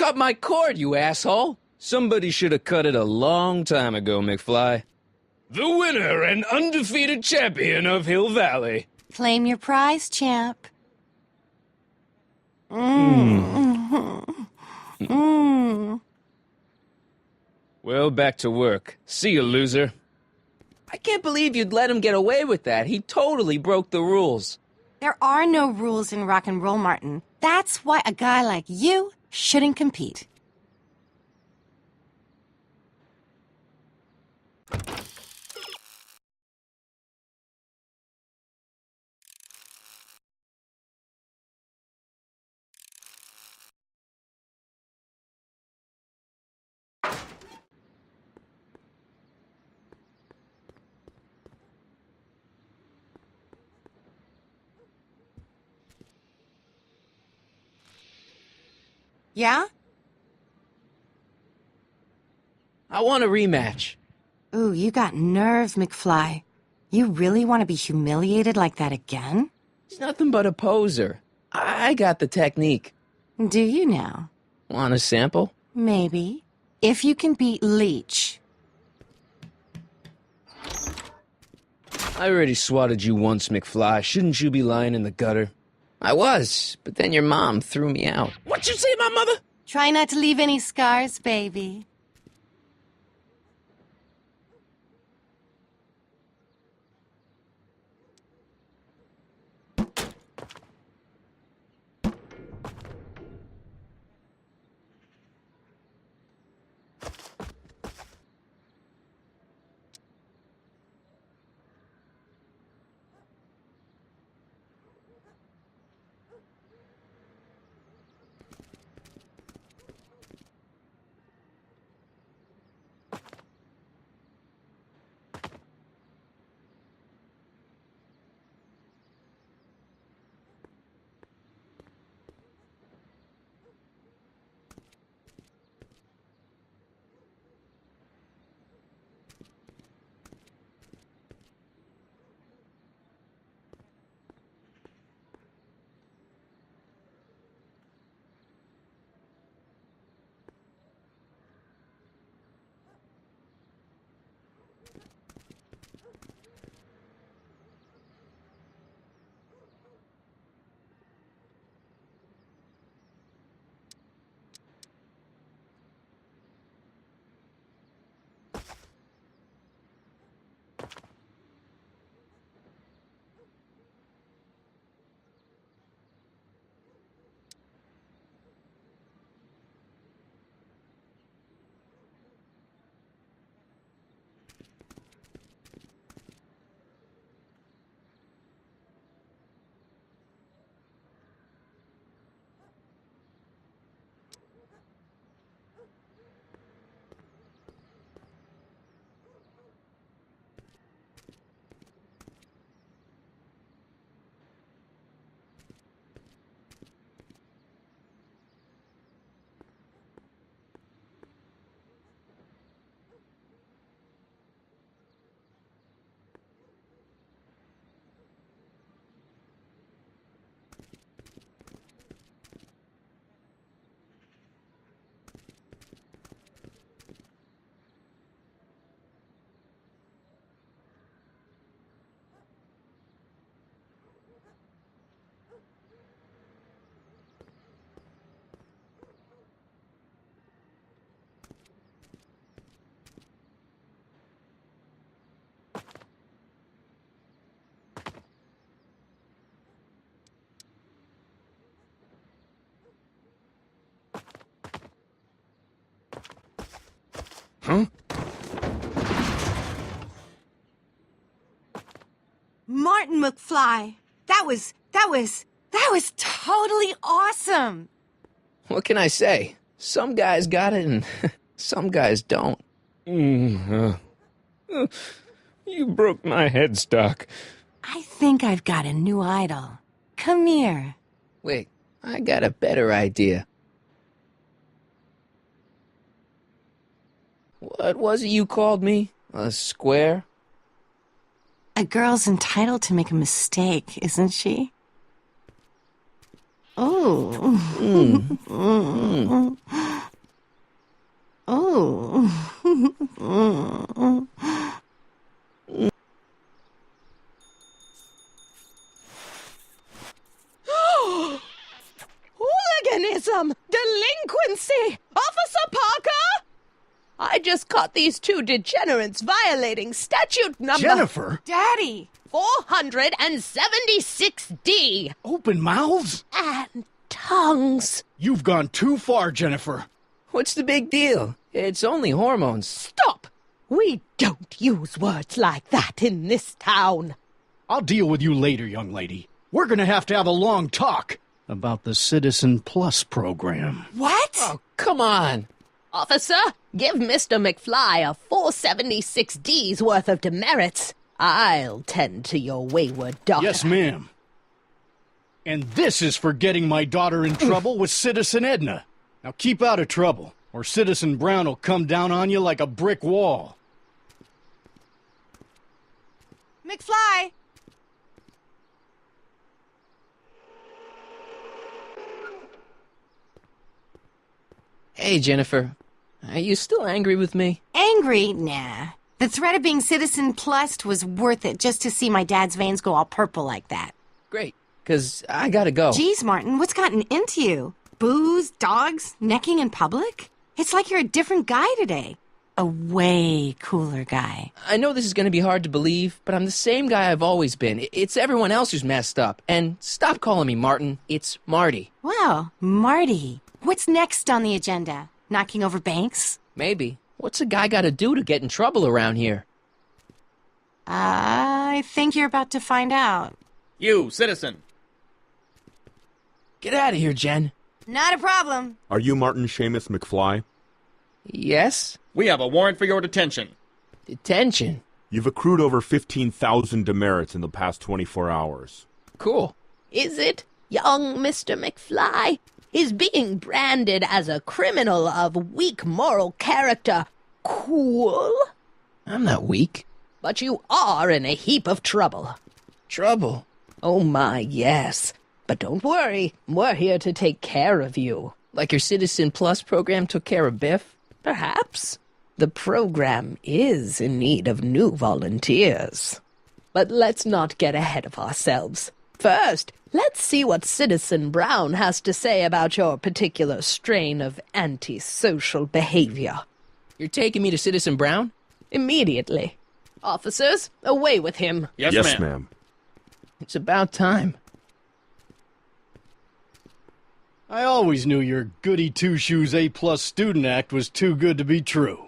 cut my cord, you asshole! Somebody should have cut it a long time ago, McFly. The winner and undefeated champion of Hill Valley. Claim your prize, champ. Well, back to work. See you, loser. I can't believe you'd let him get away with that. He totally broke the rules. There are no rules in rock and roll, Martin. That's why a guy like you shouldn't compete. Yeah? I want a rematch. Ooh, you got nerve, McFly. You really want to be humiliated like that again? He's nothing but a poser. I got the technique. Do you now? Want a sample? Maybe. If you can beat Leech. I already swatted you once, McFly. Shouldn't you be lying in the gutter? I was, but then your mom threw me out. What you say, my mother? Try not to leave any scars, baby. Huh? Martin McFly. That was totally awesome. What can I say? Some guys got it and some guys don't. You broke my headstock. I think I've got a new idol. Come here. Wait, I got a better idea. What was it you called me? A square? A girl's entitled to make a mistake, isn't she? Oh. Ooh. Hooliganism! Delinquency! Officer Parker! I just caught these two degenerates violating statute number... Jennifer! Daddy! 476D! Open mouths? And tongues. You've gone too far, Jennifer. What's the big deal? It's only hormones. Stop! We don't use words like that in this town. I'll deal with you later, young lady. We're gonna have a long talk about the Citizen Plus program. What? Oh, come on. Officer, give Mr. McFly a 476D's worth of demerits. I'll tend to your wayward daughter. Yes, ma'am. And this is for getting my daughter in trouble with Citizen Edna. Now keep out of trouble, or Citizen Brown will come down on you like a brick wall. McFly! Hey, Jennifer. Are you still angry with me? Angry? Nah. The threat of being Citizen Plus was worth it just to see my dad's veins go all purple like that. Great, because I gotta go. Geez, Martin, what's gotten into you? Booze, dogs, necking in public? It's like you're a different guy today. A way cooler guy. I know this is gonna be hard to believe, but I'm the same guy I've always been. It's everyone else who's messed up. And stop calling me Martin. It's Marty. Wow, Marty. What's next on the agenda? Knocking over banks? Maybe. What's a guy gotta do to get in trouble around here? I think you're about to find out. You, citizen. Get out of here, Jen. Not a problem. Are you Martin Seamus McFly? Yes? We have a warrant for your detention. Detention? You've accrued over 15,000 demerits in the past 24 hours. Cool. Is it, young Mr. McFly? Is being branded as a criminal of weak moral character cool? I'm not weak. But you are in a heap of trouble. Trouble? Oh my, yes. But don't worry, we're here to take care of you. Like your Citizen Plus program took care of Biff? Perhaps. The program is in need of new volunteers. But let's not get ahead of ourselves. First, let's see what Citizen Brown has to say about your particular strain of antisocial behavior. You're taking me to Citizen Brown? Immediately. Officers, away with him. Yes, ma'am. It's about time. I always knew your goody two-shoes A-plus student act was too good to be true.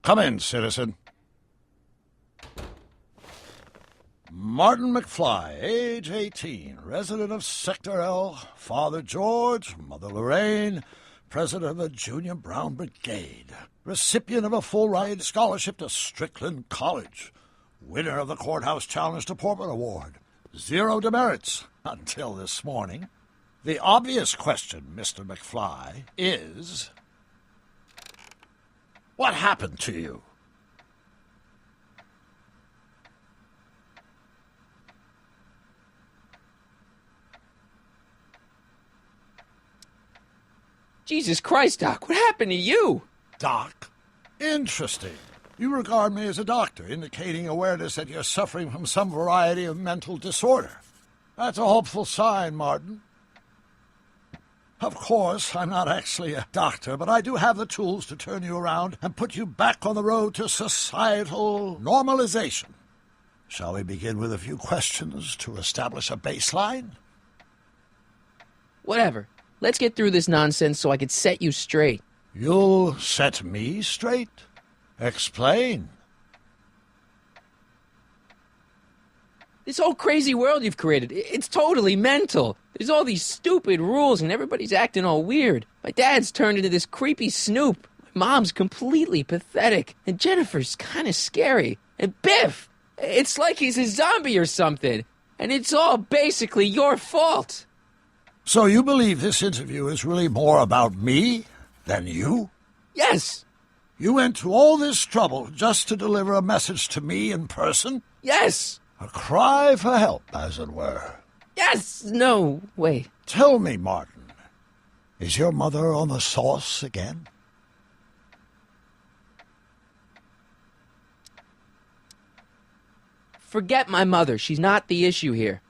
Come in, citizen. Martin McFly, age 18, resident of Sector L, Father George, Mother Lorraine, president of the Junior Brown Brigade, recipient of a full-ride scholarship to Strickland College, winner of the Courthouse Challenge Deportment Award, 0 demerits until this morning. The obvious question, Mr. McFly, is... what happened to you? Jesus Christ, Doc, what happened to you? Doc? Interesting. You regard me as a doctor, indicating awareness that you're suffering from some variety of mental disorder. That's a hopeful sign, Martin. Of course, I'm not actually a doctor, but I do have the tools to turn you around and put you back on the road to societal normalization. Shall we begin with a few questions to establish a baseline? Whatever. Let's get through this nonsense so I can set you straight. You'll set me straight? Explain. This whole crazy world you've created, it's totally mental. There's all these stupid rules and everybody's acting all weird. My dad's turned into this creepy snoop. My mom's completely pathetic. And Jennifer's kind of scary. And Biff, it's like he's a zombie or something. and it's all basically your fault. So you believe this interview is really more about me than you? Yes. You went to all this trouble just to deliver a message to me in person? Yes. A cry for help, as it were. Yes. No, wait. Tell me, Martin, is your mother on the sauce again? Forget my mother. She's not the issue here.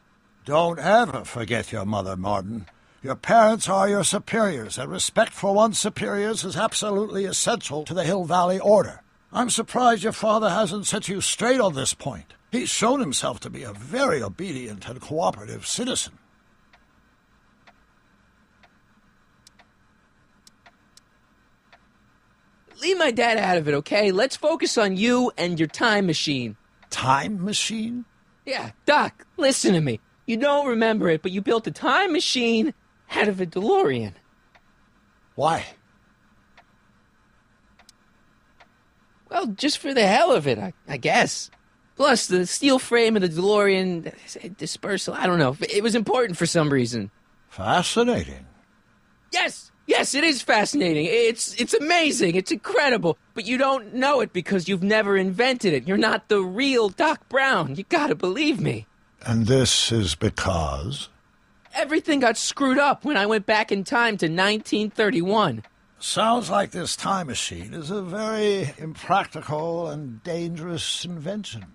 Don't ever forget your mother, Martin. Your parents are your superiors, and respect for one's superiors is absolutely essential to the Hill Valley Order. I'm surprised your father hasn't set you straight on this point. He's shown himself to be a very obedient and cooperative citizen. Leave my dad out of it, okay? Let's focus on you and your time machine. Time machine? Yeah, Doc, listen to me. You don't remember it, but you built a time machine out of a DeLorean. Why? Well, just for the hell of it, I guess. Plus, the steel frame of the DeLorean dispersal, I don't know. It was important for some reason. Fascinating. Yes! Yes, it is fascinating. It's amazing. It's incredible. But you don't know it because you've never invented it. You're not the real Doc Brown. You gotta believe me. And this is because? Everything got screwed up when I went back in time to 1931. Sounds like this time machine is a very impractical and dangerous invention.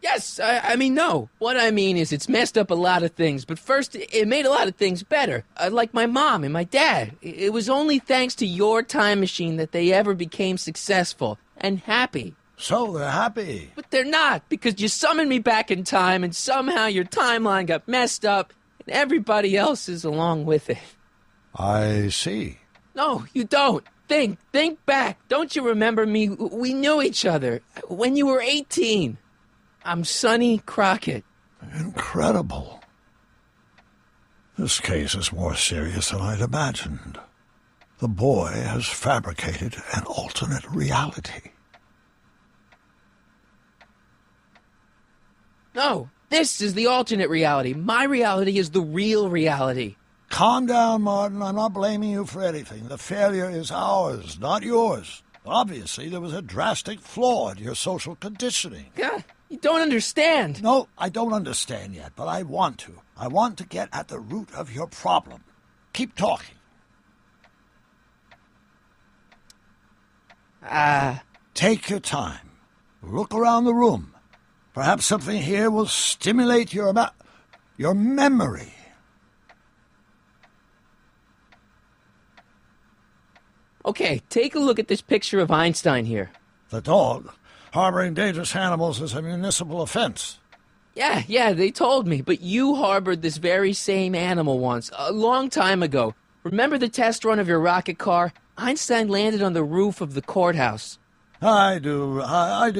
Yes, I mean, no. What I mean is it's messed up a lot of things, but first, it made a lot of things better. Like my mom and my dad. It was only thanks to your time machine that they ever became successful and happy. So they're happy. But they're not, because you summoned me back in time, and somehow your timeline got messed up, and everybody else is along with it. I see. No, you don't. Think back. Don't you remember me? We knew each other when you were 18. I'm Sonny Crockett. Incredible. This case is more serious than I'd imagined. The boy has fabricated an alternate reality. No, this is the alternate reality. My reality is the real reality. Calm down, Martin. I'm not blaming you for anything. The failure is ours, not yours. Obviously, there was a drastic flaw in your social conditioning. God, you don't understand. No, I don't understand yet, but I want to. I want to get at the root of your problem. Keep talking. Take your time. Look around the room. Perhaps something here will stimulate your memory. Okay, take a look at this picture of Einstein here. The dog. Harboring dangerous animals is a municipal offense. Yeah, they told me, but you harbored this very same animal once, a long time ago. Remember the test run of your rocket car? Einstein landed on the roof of the courthouse. I do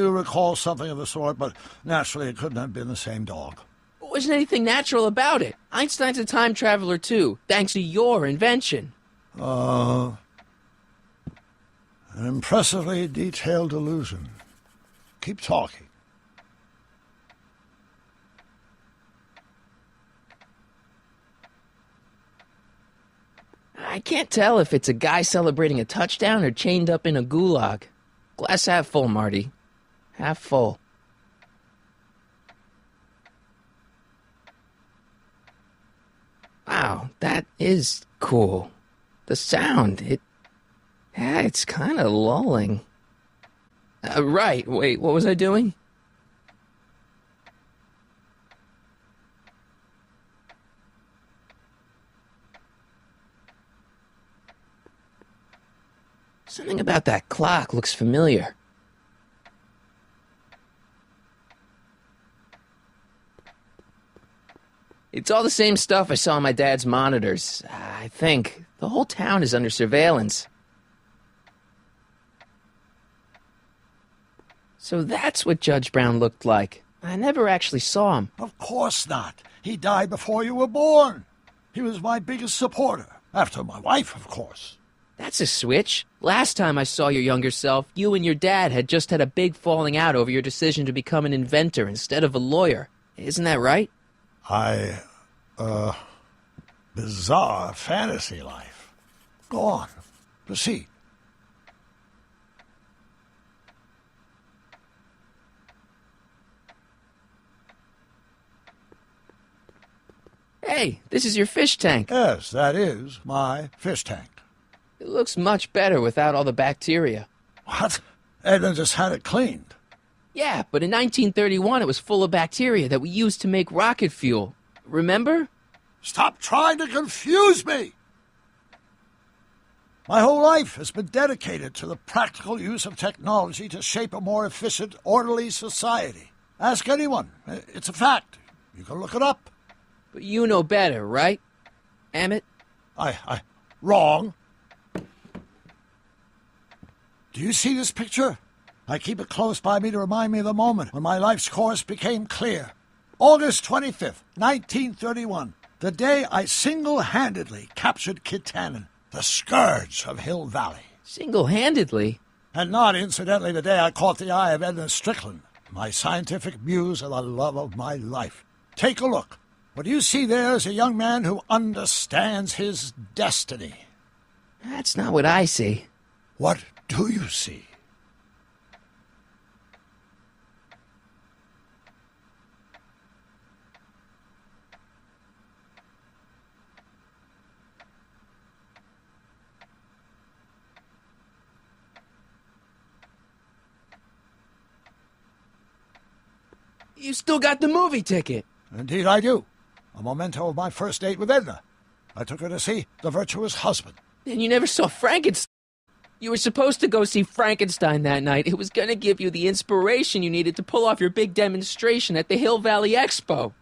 recall something of the sort, but naturally it couldn't have been the same dog. There wasn't anything natural about it. Einstein's a time traveler too, thanks to your invention. An impressively detailed illusion. Keep talking. I can't tell if it's a guy celebrating a touchdown or chained up in a gulag. Glass half full, Marty. Half full. Wow, that is cool. The sound, it's kind of lulling. Right, wait, what was I doing? Something about that clock looks familiar. It's all the same stuff I saw on my dad's monitors. I think. The whole town is under surveillance. So that's what Judge Brown looked like. I never actually saw him. Of course not. He died before you were born. He was my biggest supporter. After my wife, of course. That's a switch. Last time I saw your younger self, you and your dad had just had a big falling out over your decision to become an inventor instead of a lawyer. Isn't that right? Bizarre fantasy life. Go on. Proceed. Hey, this is your fish tank. Yes, that is my fish tank. It looks much better without all the bacteria. What? Edna just had it cleaned. Yeah, but in 1931 it was full of bacteria that we used to make rocket fuel. Remember? Stop trying to confuse me! My whole life has been dedicated to the practical use of technology to shape a more efficient, orderly society. Ask anyone. It's a fact. You can look it up. But you know better, right? Emmett? Wrong. Do you see this picture? I keep it close by me to remind me of the moment when my life's course became clear. August 25th, 1931. The day I single-handedly captured Kit Tannen, the scourge of Hill Valley. Single-handedly? And not, incidentally, the day I caught the eye of Edna Strickland, my scientific muse and the love of my life. Take a look. What you see there is a young man who understands his destiny. That's not what I see. What do you see? You still got the movie ticket. Indeed I do. A memento of my first date with Edna. I took her to see The Virtuous Husband. And you never saw Frankenstein. You were supposed to go see Frankenstein that night. It was going to give you the inspiration you needed to pull off your big demonstration at the Hill Valley Expo.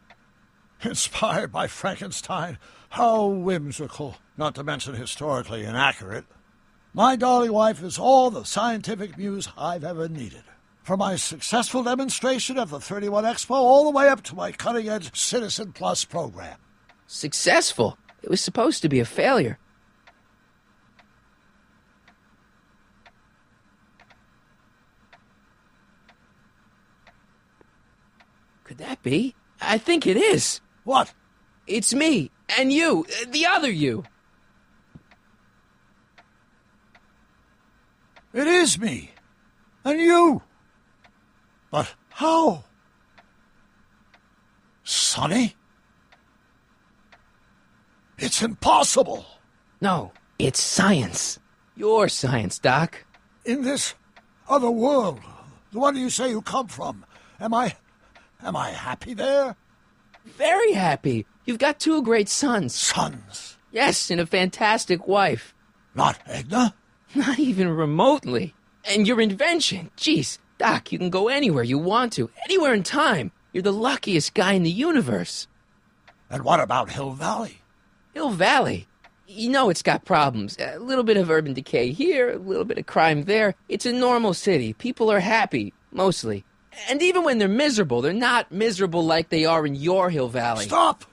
Inspired by Frankenstein? How whimsical, not to mention historically inaccurate. My darling wife is all the scientific muse I've ever needed. From my successful demonstration of the 31 Expo all the way up to my cutting-edge Citizen Plus program. Successful? It was supposed to be a failure. Could that be? I think it is. What? It's me, and you, the other you. It is me, and you. But how? Sonny? It's impossible. No, it's science. Your science, Doc. In this other world, the one you say you come from, am I happy there? Very happy. You've got 2 great sons. Sons? Yes, and a fantastic wife. Not Edna? Not even remotely. And your invention, jeez. Doc, you can go anywhere you want to, anywhere in time. You're the luckiest guy in the universe. And what about Hill Valley? Hill Valley? You know it's got problems. A little bit of urban decay here, a little bit of crime there. It's a normal city. People are happy, mostly. And even when they're miserable, they're not miserable like they are in your Hill Valley. Stop!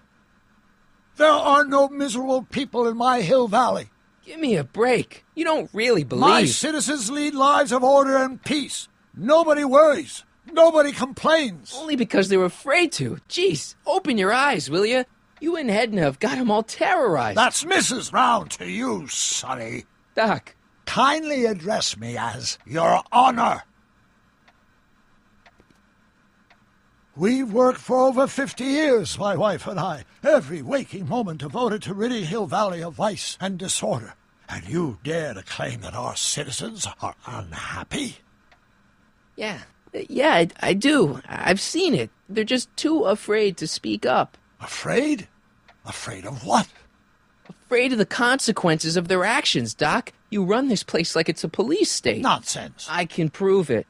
There are no miserable people in my Hill Valley. Give me a break. You don't really believe... My citizens lead lives of order and peace. Nobody worries. Nobody complains. Only because they're afraid to. Jeez, open your eyes, will you? You and Edna have got them all terrorized. That's Mrs. Brown to you, Sonny. Doc. Kindly address me as Your Honor. We've worked for over 50 years, my wife and I, every waking moment devoted to ridding Hill Valley of vice and disorder. And you dare to claim that our citizens are unhappy? Yeah, I do. I've seen it. They're just too afraid to speak up. Afraid? Afraid of what? Afraid of the consequences of their actions, Doc. You run this place like it's a police state. Nonsense. I can prove it.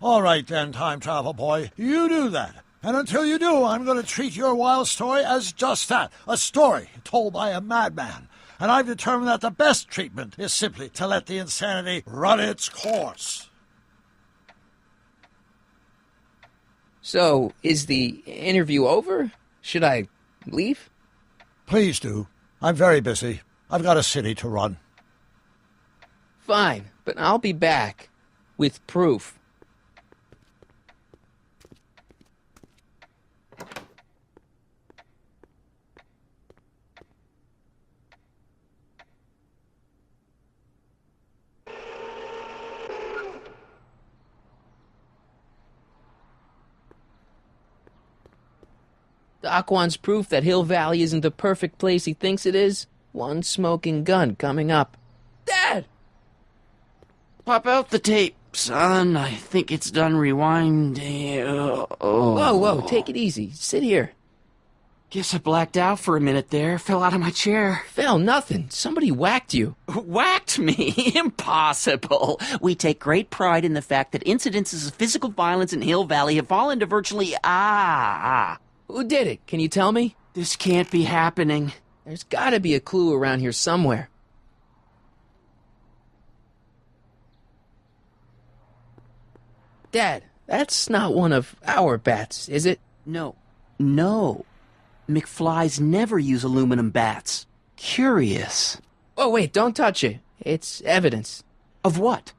All right then, time travel boy. You do that. And until you do, I'm going to treat your wild story as just that. A story told by a madman. And I've determined that the best treatment is simply to let the insanity run its course. So, is the interview over? Should I leave? Please do. I'm very busy. I've got a city to run. Fine, but I'll be back. With proof. Doc wants proof that Hill Valley isn't the perfect place he thinks it is. One smoking gun coming up. Dad! Pop out the tape, son. I think it's done rewinding. Whoa, take it easy. Sit here. Guess I blacked out for a minute there. Fell out of my chair. Fell nothing. Somebody whacked you. Whacked me? Impossible. We take great pride in the fact that incidences of physical violence in Hill Valley have fallen to virtually... Who did it? Can you tell me? This can't be happening. There's gotta be a clue around here somewhere. Dad, that's not one of our bats, is it? No. McFlys never use aluminum bats. Curious. Oh, wait, don't touch it. It's evidence. Of what?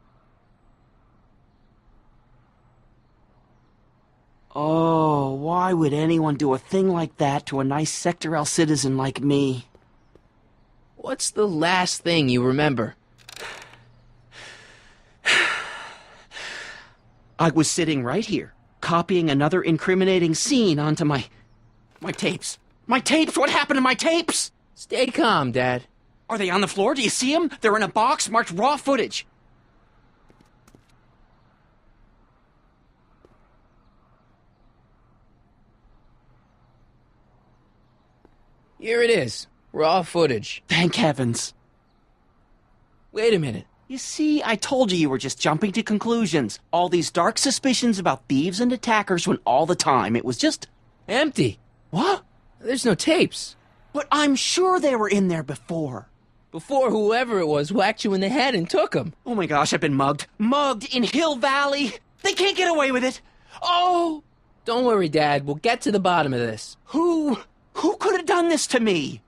Oh, why would anyone do a thing like that to a nice Sector L citizen like me? What's the last thing you remember? I was sitting right here, copying another incriminating scene onto my tapes. My tapes? What happened to my tapes? Stay calm, Dad. Are they on the floor? Do you see them? They're in a box marked raw footage. Here it is. Raw footage. Thank heavens. Wait a minute. You see, I told you were just jumping to conclusions. All these dark suspicions about thieves and attackers when all the time it was just... empty. What? There's no tapes. But I'm sure they were in there before. Before whoever it was whacked you in the head and took them. Oh my gosh, I've been mugged. Mugged in Hill Valley. They can't get away with it. Oh! Don't worry, Dad. We'll get to the bottom of this. Who could have done this to me?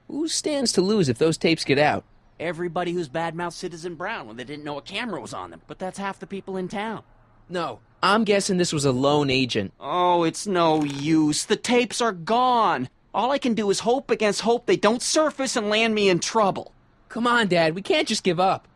Who stands to lose if those tapes get out? Everybody who's badmouthed Citizen Brown when they didn't know a camera was on them. But that's half the people in town. No, I'm guessing this was a lone agent. Oh, it's no use. The tapes are gone. All I can do is hope against hope they don't surface and land me in trouble. Come on, Dad. We can't just give up.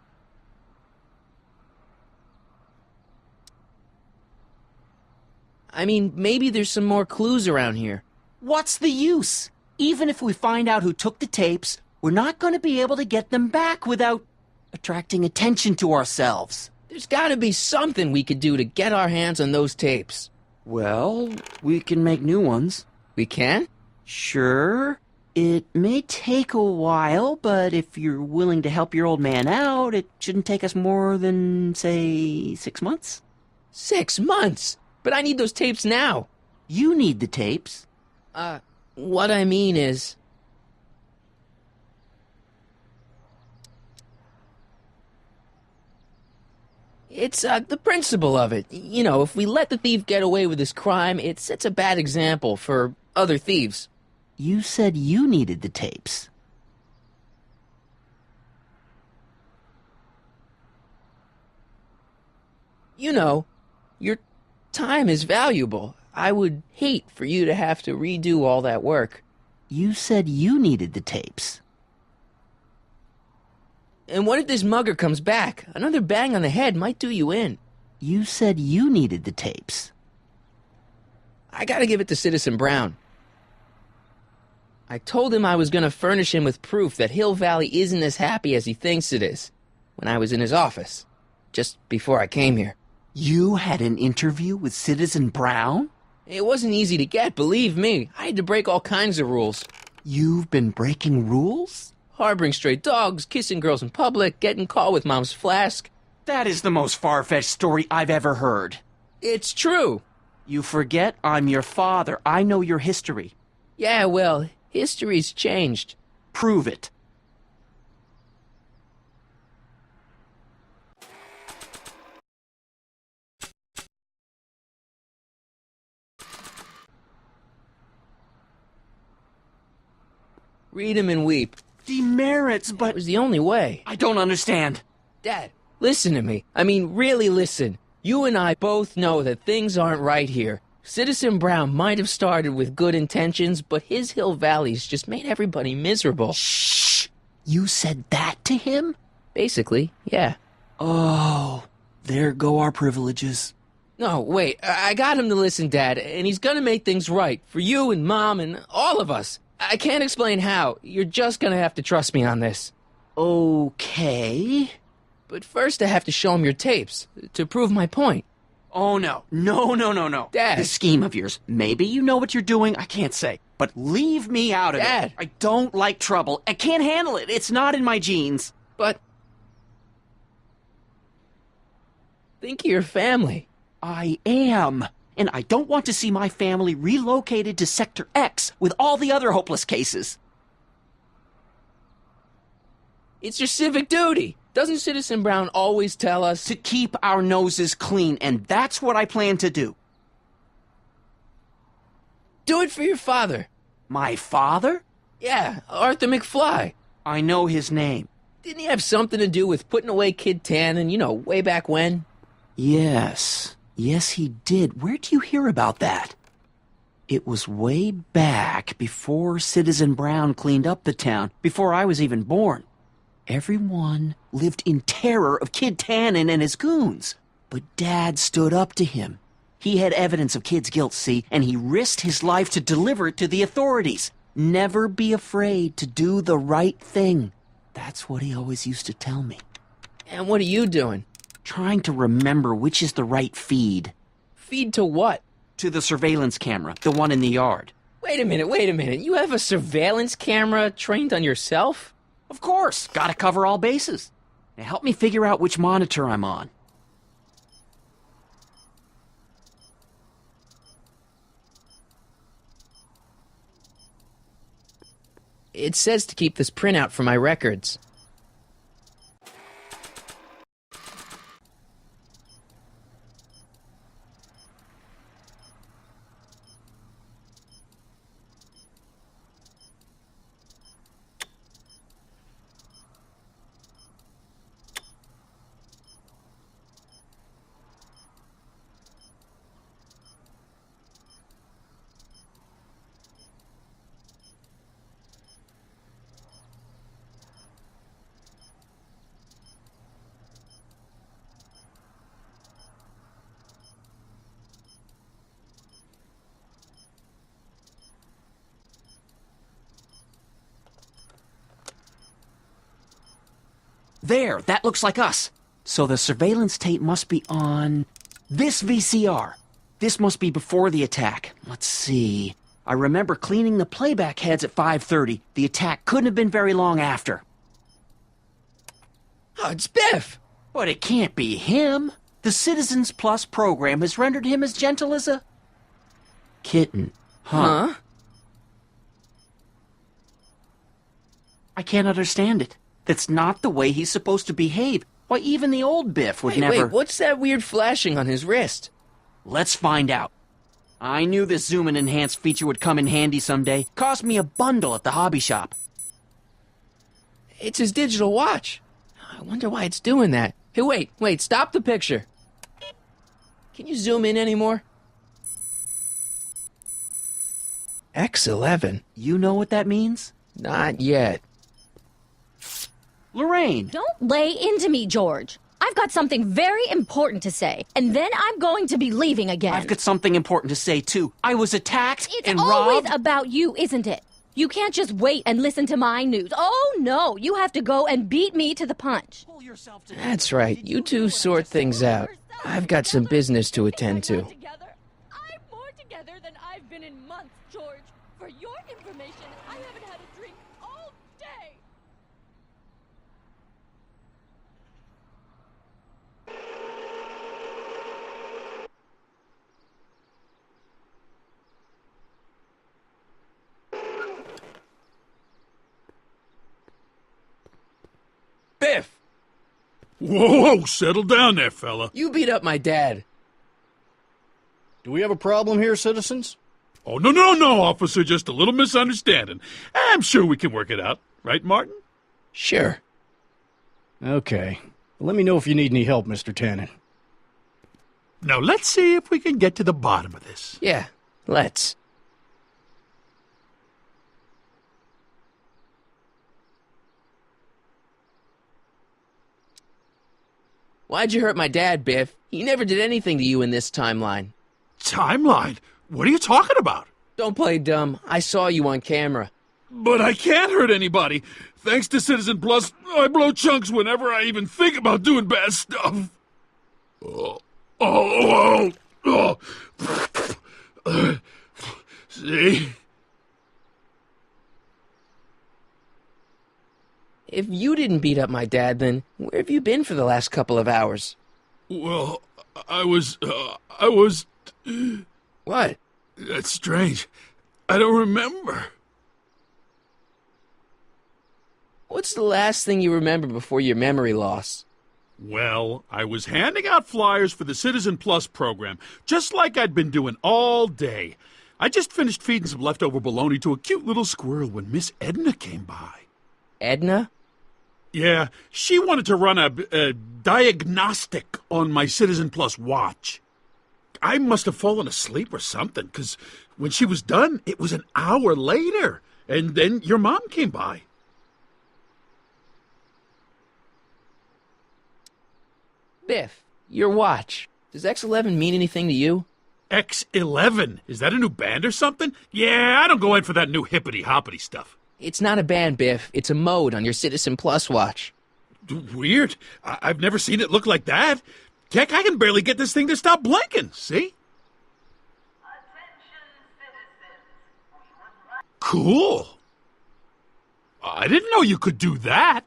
I mean, maybe there's some more clues around here. What's the use? Even if we find out who took the tapes, we're not going to be able to get them back without attracting attention to ourselves. There's gotta be something we could do to get our hands on those tapes. Well, we can make new ones. We can? Sure. It may take a while, but if you're willing to help your old man out, it shouldn't take us more than, say, 6 months. 6 months? But I need those tapes now. You need the tapes. What I mean is... It's, the principle of it. You know, if we let the thief get away with his crime, it sets a bad example for other thieves. You said you needed the tapes. You know, your time is valuable. I would hate for you to have to redo all that work. You said you needed the tapes. And what if this mugger comes back? Another bang on the head might do you in. You said you needed the tapes. I gotta give it to Citizen Brown. I told him I was gonna furnish him with proof that Hill Valley isn't as happy as he thinks it is when I was in his office, just before I came here. You had an interview with Citizen Brown? It wasn't easy to get, believe me. I had to break all kinds of rules. You've been breaking rules? Harboring stray dogs, kissing girls in public, getting caught with Mom's flask. That is the most far-fetched story I've ever heard. It's true. You forget I'm your father. I know your history. Yeah, well, history's changed. Prove it. Read him and weep. Demerits, but... It was the only way. I don't understand. Dad, listen to me. I mean, really listen. You and I both know that things aren't right here. Citizen Brown might have started with good intentions, but his Hill Valley's just made everybody miserable. Shh! You said that to him? Basically, yeah. Oh, there go our privileges. No, wait, I got him to listen, Dad, and he's gonna make things right for you and Mom and all of us. I can't explain how. You're just gonna have to trust me on this. Okay. But first I have to show him your tapes, to prove my point. Oh, no. No. Dad. This scheme of yours, maybe you know what you're doing, I can't say. But leave me out of Dad. it. I don't like trouble. I can't handle it. It's not in my genes. But... think of your family. I am. And I don't want to see my family relocated to Sector X with all the other hopeless cases. It's your civic duty. Doesn't Citizen Brown always tell us to keep our noses clean, and that's what I plan to do. Do it for your father. My father? Yeah, Arthur McFly. I know his name. Didn't he have something to do with putting away Kid Tannen, way back when? Yes, he did. Where'd you hear about that? It was way back before Citizen Brown cleaned up the town, before I was even born. Everyone lived in terror of Kid Tannen and his goons. But Dad stood up to him. He had evidence of Kid's guilt, see, and he risked his life to deliver it to the authorities. Never be afraid to do the right thing. That's what he always used to tell me. And what are you doing? Trying to remember which is the right feed. Feed to what? To the surveillance camera, the one in the yard. Wait a minute. You have a surveillance camera trained on yourself? Of course. Gotta cover all bases. Now help me figure out which monitor I'm on. It says to keep this printout for my records. There, that looks like us. So the surveillance tape must be on this VCR. This must be before the attack. Let's see. I remember cleaning the playback heads at 5:30. The attack couldn't have been very long after. Oh, it's Biff! But it can't be him. The Citizens Plus program has rendered him as gentle as a kitten. Huh? I can't understand it. That's not the way he's supposed to behave. Why, even the old Biff would never... Wait, what's that weird flashing on his wrist? Let's find out. I knew this zoom and enhance feature would come in handy someday. Cost me a bundle at the hobby shop. It's his digital watch. I wonder why it's doing that. Hey, wait, stop the picture. Can you zoom in anymore? X11. You know what that means? Not yet. Lorraine! Don't lay into me, George. I've got something very important to say, and then I'm going to be leaving again. I've got something important to say, too. I was attacked and robbed. It's always about you, isn't it? You can't just wait and listen to my news. Oh, no, you have to go and beat me to the punch. That's right. You two sort things out. I've got some business to attend to. I'm more together than I've been in months, George. For your information, I haven't had a drink all day. Biff! Whoa, settle down there, fella. You beat up my dad. Do we have a problem here, citizens? Oh, no, officer. Just a little misunderstanding. I'm sure we can work it out. Right, Martin? Sure. Okay. Let me know if you need any help, Mr. Tannen. Now, let's see if we can get to the bottom of this. Yeah, let's. Why'd you hurt my dad, Biff? He never did anything to you in this timeline. Timeline? What are you talking about? Don't play dumb. I saw you on camera. But I can't hurt anybody. Thanks to Citizen Plus, I blow chunks whenever I even think about doing bad stuff. See? If you didn't beat up my dad, then where have you been for the last couple of hours? Well, I was... What? That's strange. I don't remember. What's the last thing you remember before your memory loss? Well, I was handing out flyers for the Citizen Plus program, just like I'd been doing all day. I just finished feeding some leftover bologna to a cute little squirrel when Miss Edna came by. Edna? Yeah, she wanted to run a diagnostic on my Citizen Plus watch. I must have fallen asleep or something, because when she was done, it was an hour later. And then your mom came by. Biff, your watch. Does X11 mean anything to you? X11? Is that a new band or something? Yeah, I don't go in for that new hippity-hoppity stuff. It's not a band, Biff. It's a mode on your Citizen Plus watch. Weird. I've never seen it look like that. Heck, I can barely get this thing to stop blinking, see? Cool. I didn't know you could do that.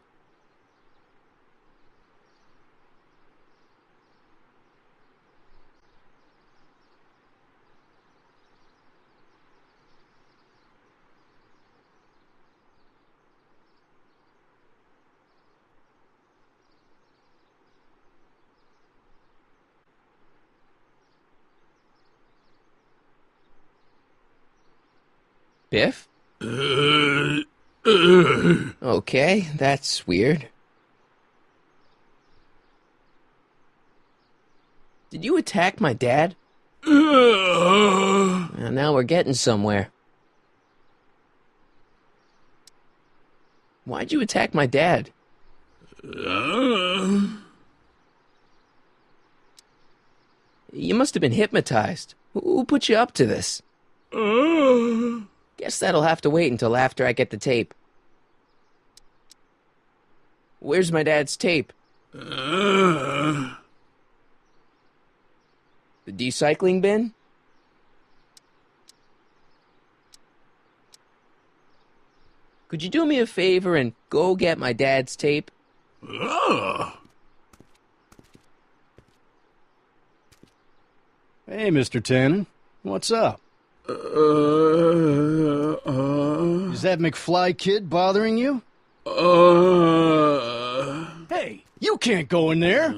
Biff? Okay, that's weird. Did you attack my dad? Well, now we're getting somewhere. Why'd you attack my dad? You must have been hypnotized. Who put you up to this? Guess that'll have to wait until after I get the tape. Where's my dad's tape? The decycling bin? Could you do me a favor and go get my dad's tape? Hey, Mr. Tannen. What's up? Is that McFly kid bothering you? Hey, you can't go in there!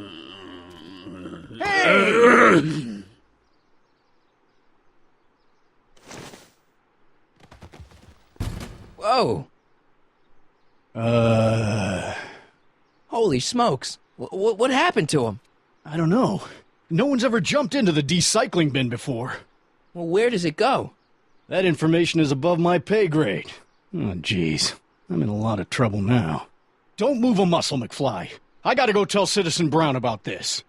Hey! Whoa! Holy smokes! What happened to him? I don't know. No one's ever jumped into the decycling bin before. Well, where does it go? That information is above my pay grade. Oh, jeez. I'm in a lot of trouble now. Don't move a muscle, McFly. I gotta go tell Citizen Brown about this.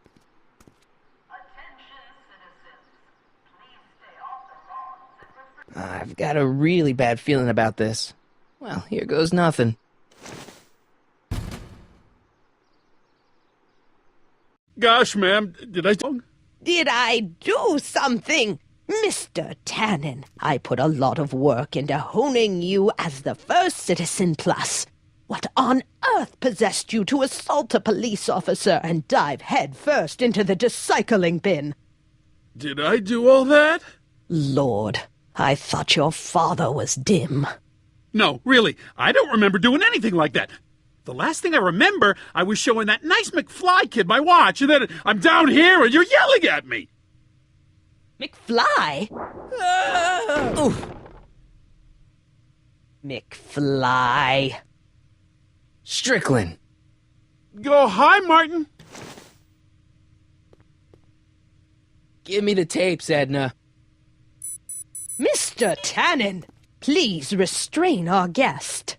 I've got a really bad feeling about this. Well, here goes nothing. Gosh, ma'am, did I... Did I do something? Mr. Tannen, I put a lot of work into honing you as the first Citizen Plus. What on earth possessed you to assault a police officer and dive headfirst into the decycling bin? Did I do all that? Lord, I thought your father was dim. No, really, I don't remember doing anything like that. The last thing I remember, I was showing that nice McFly kid my watch, and then I'm down here and you're yelling at me. McFly? Oof. McFly. Strickland. Go, hi, Martin. Give me the tapes, Edna. Mr. Tannen, please restrain our guest.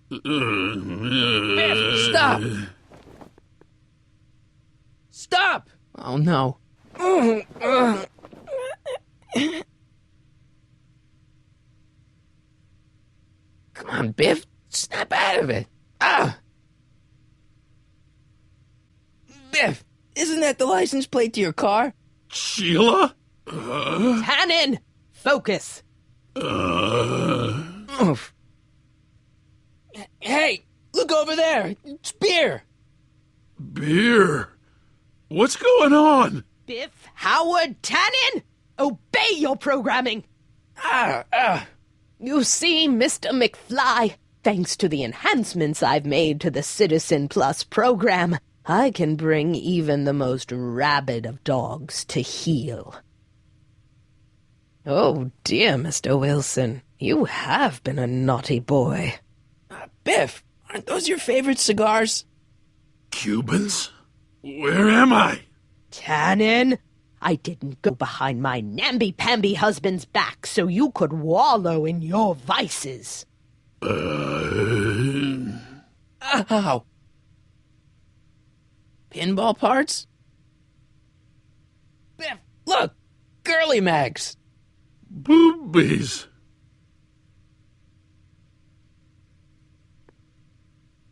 Biff, stop! Stop! Oh, no. Come on, Biff. Snap out of it. Ah! Biff, isn't that the license plate to your car? Sheila? Tannen, focus. Oof. Hey, look over there. It's beer. Beer? What's going on? Biff Howard Tannen, obey your programming. You see, Mr. McFly, thanks to the enhancements I've made to the Citizen Plus program, I can bring even the most rabid of dogs to heel. Oh dear, Mr. Wilson, you have been a naughty boy. Biff, aren't those your favorite cigars? Cubans? Where am I? Tannen, I didn't go behind my namby-pamby husband's back so you could wallow in your vices. Ow. Pinball parts? Biff, look! Girly mags! Boobies.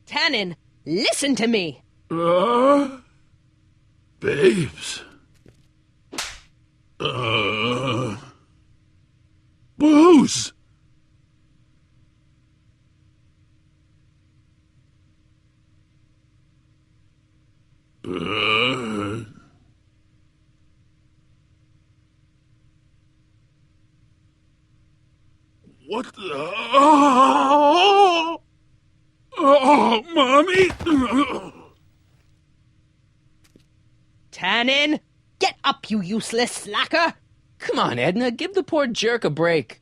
Tannen, listen to me. Babes. Booze. What the? Oh, Mommy! Tannen, get up, you useless slacker! Come on, Edna, give the poor jerk a break.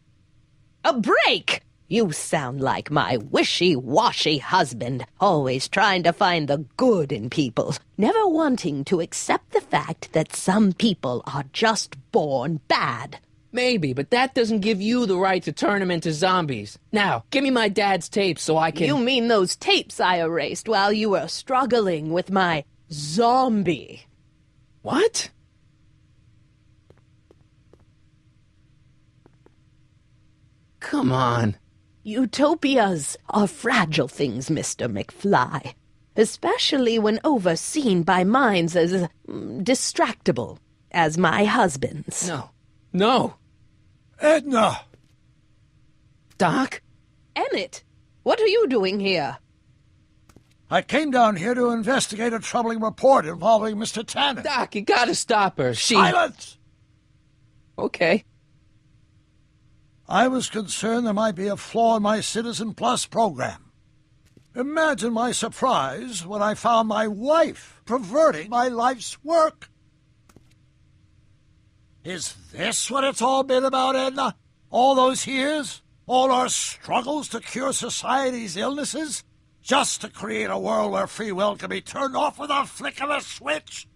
A break? You sound like my wishy-washy husband, always trying to find the good in people, never wanting to accept the fact that some people are just born bad. Maybe, but that doesn't give you the right to turn them into zombies. Now, give me my dad's tapes so I can... You mean those tapes I erased while you were struggling with my zombie? What? Come on. Utopias are fragile things, Mr. McFly, especially when overseen by minds as distractible as my husband's. No. Edna! Doc? Emmett, what are you doing here? I came down here to investigate a troubling report involving Mr. Tannen. Doc, you gotta stop her. Silence! Okay. I was concerned there might be a flaw in my Citizen Plus program. Imagine my surprise when I found my wife perverting my life's work. Is this what it's all been about, Edna? All those years? All our struggles to cure society's illnesses? Just to create a world where free will can be turned off with a flick of a switch?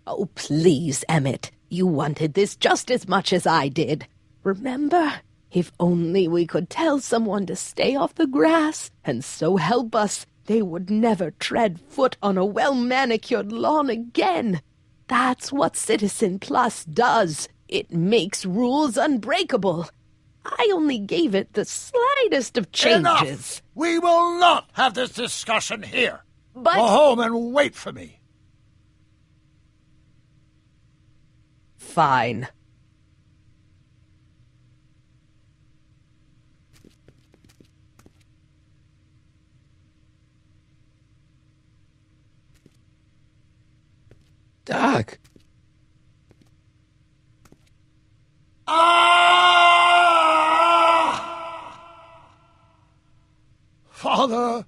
Oh, please, Emmett. You wanted this just as much as I did. Remember? If only we could tell someone to stay off the grass, and so help us, they would never tread foot on a well-manicured lawn again. That's what Citizen Plus does. It makes rules unbreakable. I only gave it the slightest of changes. Enough! We will not have this discussion here. But... Go home and wait for me. Fine. Doc. Father,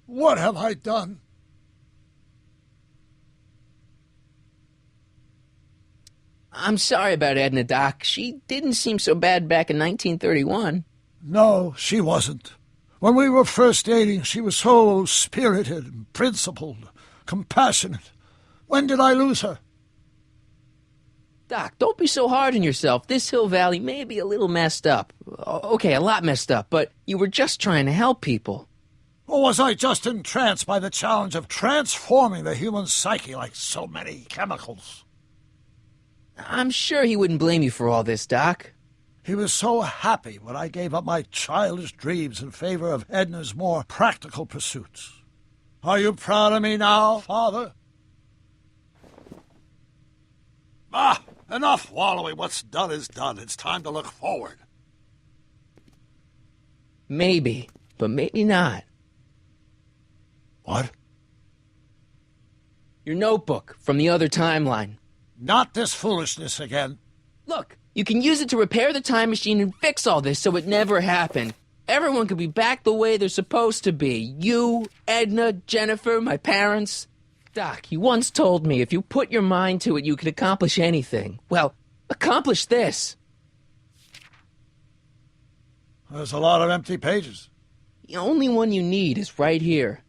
what have I done? I'm sorry about Edna, Doc. She didn't seem so bad back in 1931. No, she wasn't. When we were first dating, she was so spirited and principled, compassionate. When did I lose her? Doc, don't be so hard on yourself. This Hill Valley may be a little messed up. Okay, a lot messed up, but you were just trying to help people. Or was I just entranced by the challenge of transforming the human psyche like so many chemicals? I'm sure he wouldn't blame you for all this, Doc. He was so happy when I gave up my childish dreams in favor of Edna's more practical pursuits. Are you proud of me now, Father? Enough wallowing. What's done is done. It's time to look forward. Maybe, but maybe not. What? Your notebook from the other timeline. Not this foolishness again. Look, you can use it to repair the time machine and fix all this so it never happened. Everyone could be back the way they're supposed to be. You, Edna, Jennifer, my parents. Doc, you once told me if you put your mind to it, you could accomplish anything. Well, accomplish this. There's a lot of empty pages. The only one you need is right here.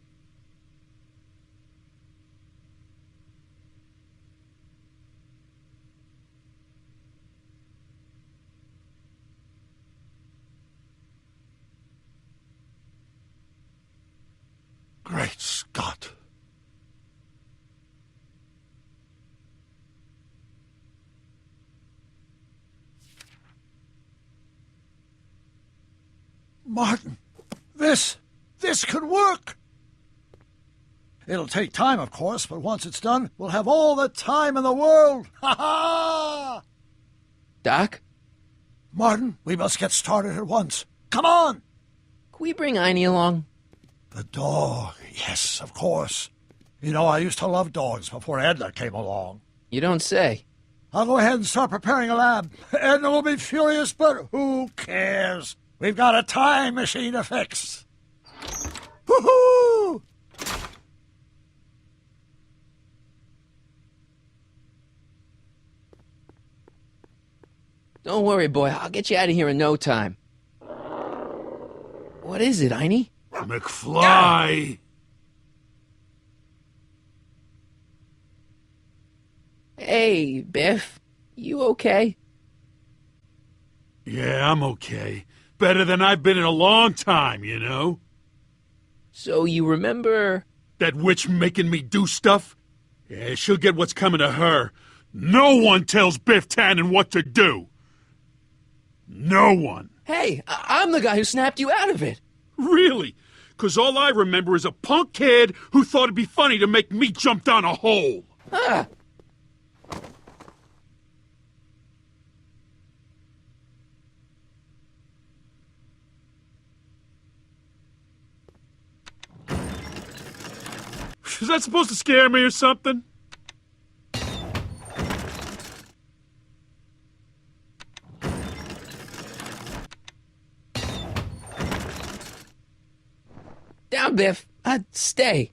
Great Scott. Martin, this could work. It'll take time, of course, but once it's done, we'll have all the time in the world. Ha ha! Doc? Martin, we must get started at once. Come on! Can we bring Einie along? The dog, yes, of course. You know, I used to love dogs before Edna came along. You don't say. I'll go ahead and start preparing a lab. Edna will be furious, but who cares? We've got a time machine to fix. Woohoo! Don't worry, boy. I'll get you out of here in no time. What is it, Einie? McFly! Hey, Biff. You okay? Yeah, I'm okay. Better than I've been in a long time, you know? So you remember... That witch making me do stuff? Yeah, she'll get what's coming to her. No one tells Biff Tannen what to do. No one. Hey, I'm the guy who snapped you out of it. Really? 'Cause all I remember is a punk kid who thought it'd be funny to make me jump down a hole. Ah. Is that supposed to scare me or something? Down, Biff. Stay.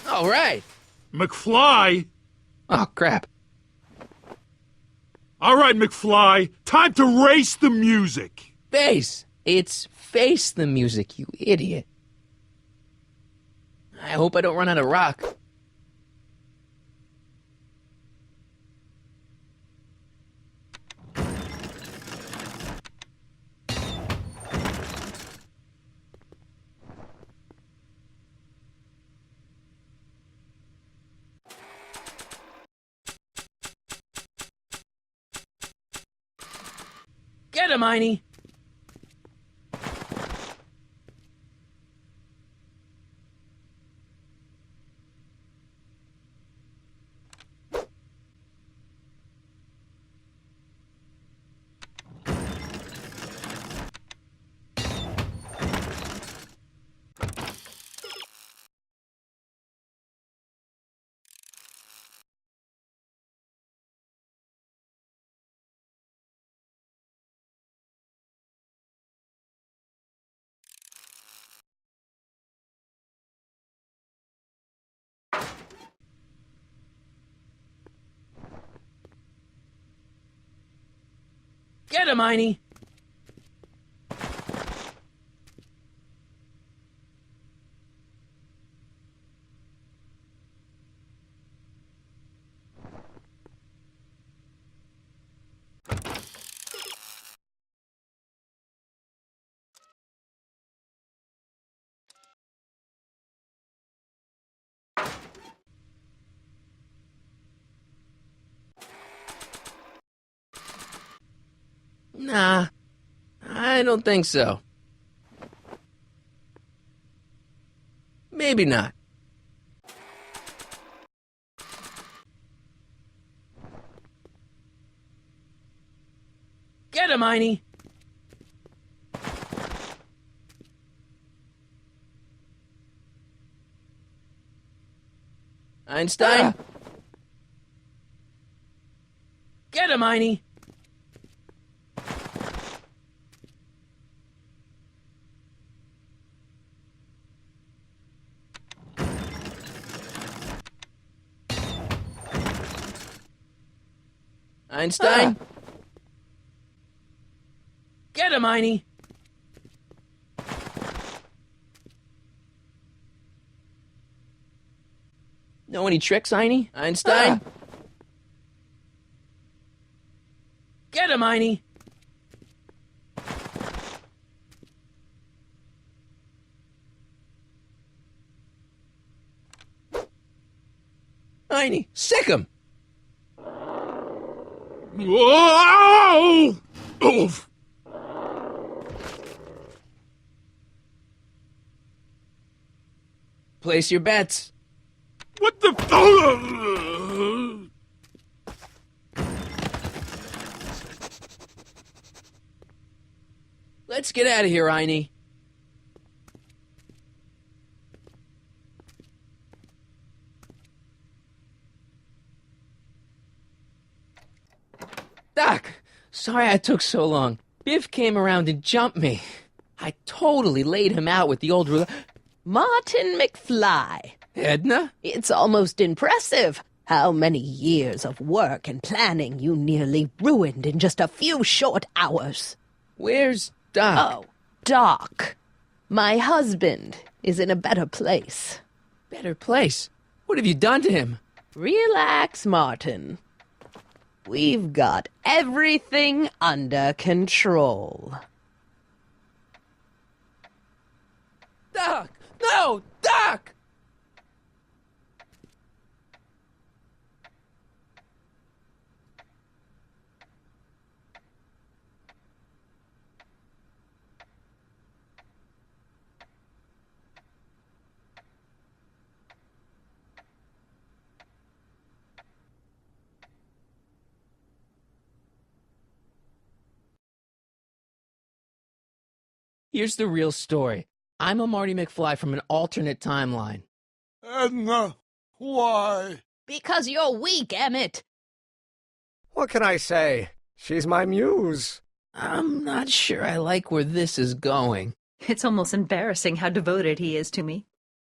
All right. McFly? Oh, crap. All right, McFly. Time to race the music. Face. It's face the music, you idiot. I hope I don't run out of rock. Get him, Einie! Get him, Einie! Nah, I don't think so. Maybe not. Get him, Einie! Einstein? Get him, Einie! Einstein? Get him, Einie! Know any tricks, Einie? Einstein? Get him, Einie! Einie, sick him! Whoa! Oof! Place your bets. What the? Let's get out of here, Einie. Doc, sorry I took so long. Biff came around and jumped me. I totally laid him out with the old ruler. Martin McFly. Edna? It's almost impressive how many years of work and planning you nearly ruined in just a few short hours. Where's Doc? Oh, Doc. My husband is in a better place. Better place? What have you done to him? Relax, Martin. We've got everything under control. Doc! No! Doc! Here's the real story. I'm a Marty McFly from an alternate timeline. Edna, why? Because you're weak, Emmett. What can I say? She's my muse. I'm not sure I like where this is going. It's almost embarrassing how devoted he is to me.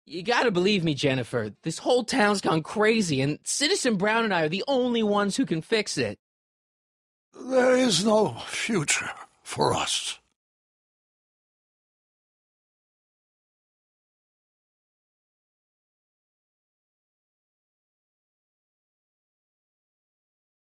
You gotta believe me, Jennifer. This whole town's gone crazy, and Citizen Brown and I are the only ones who can fix it. There is no future for us.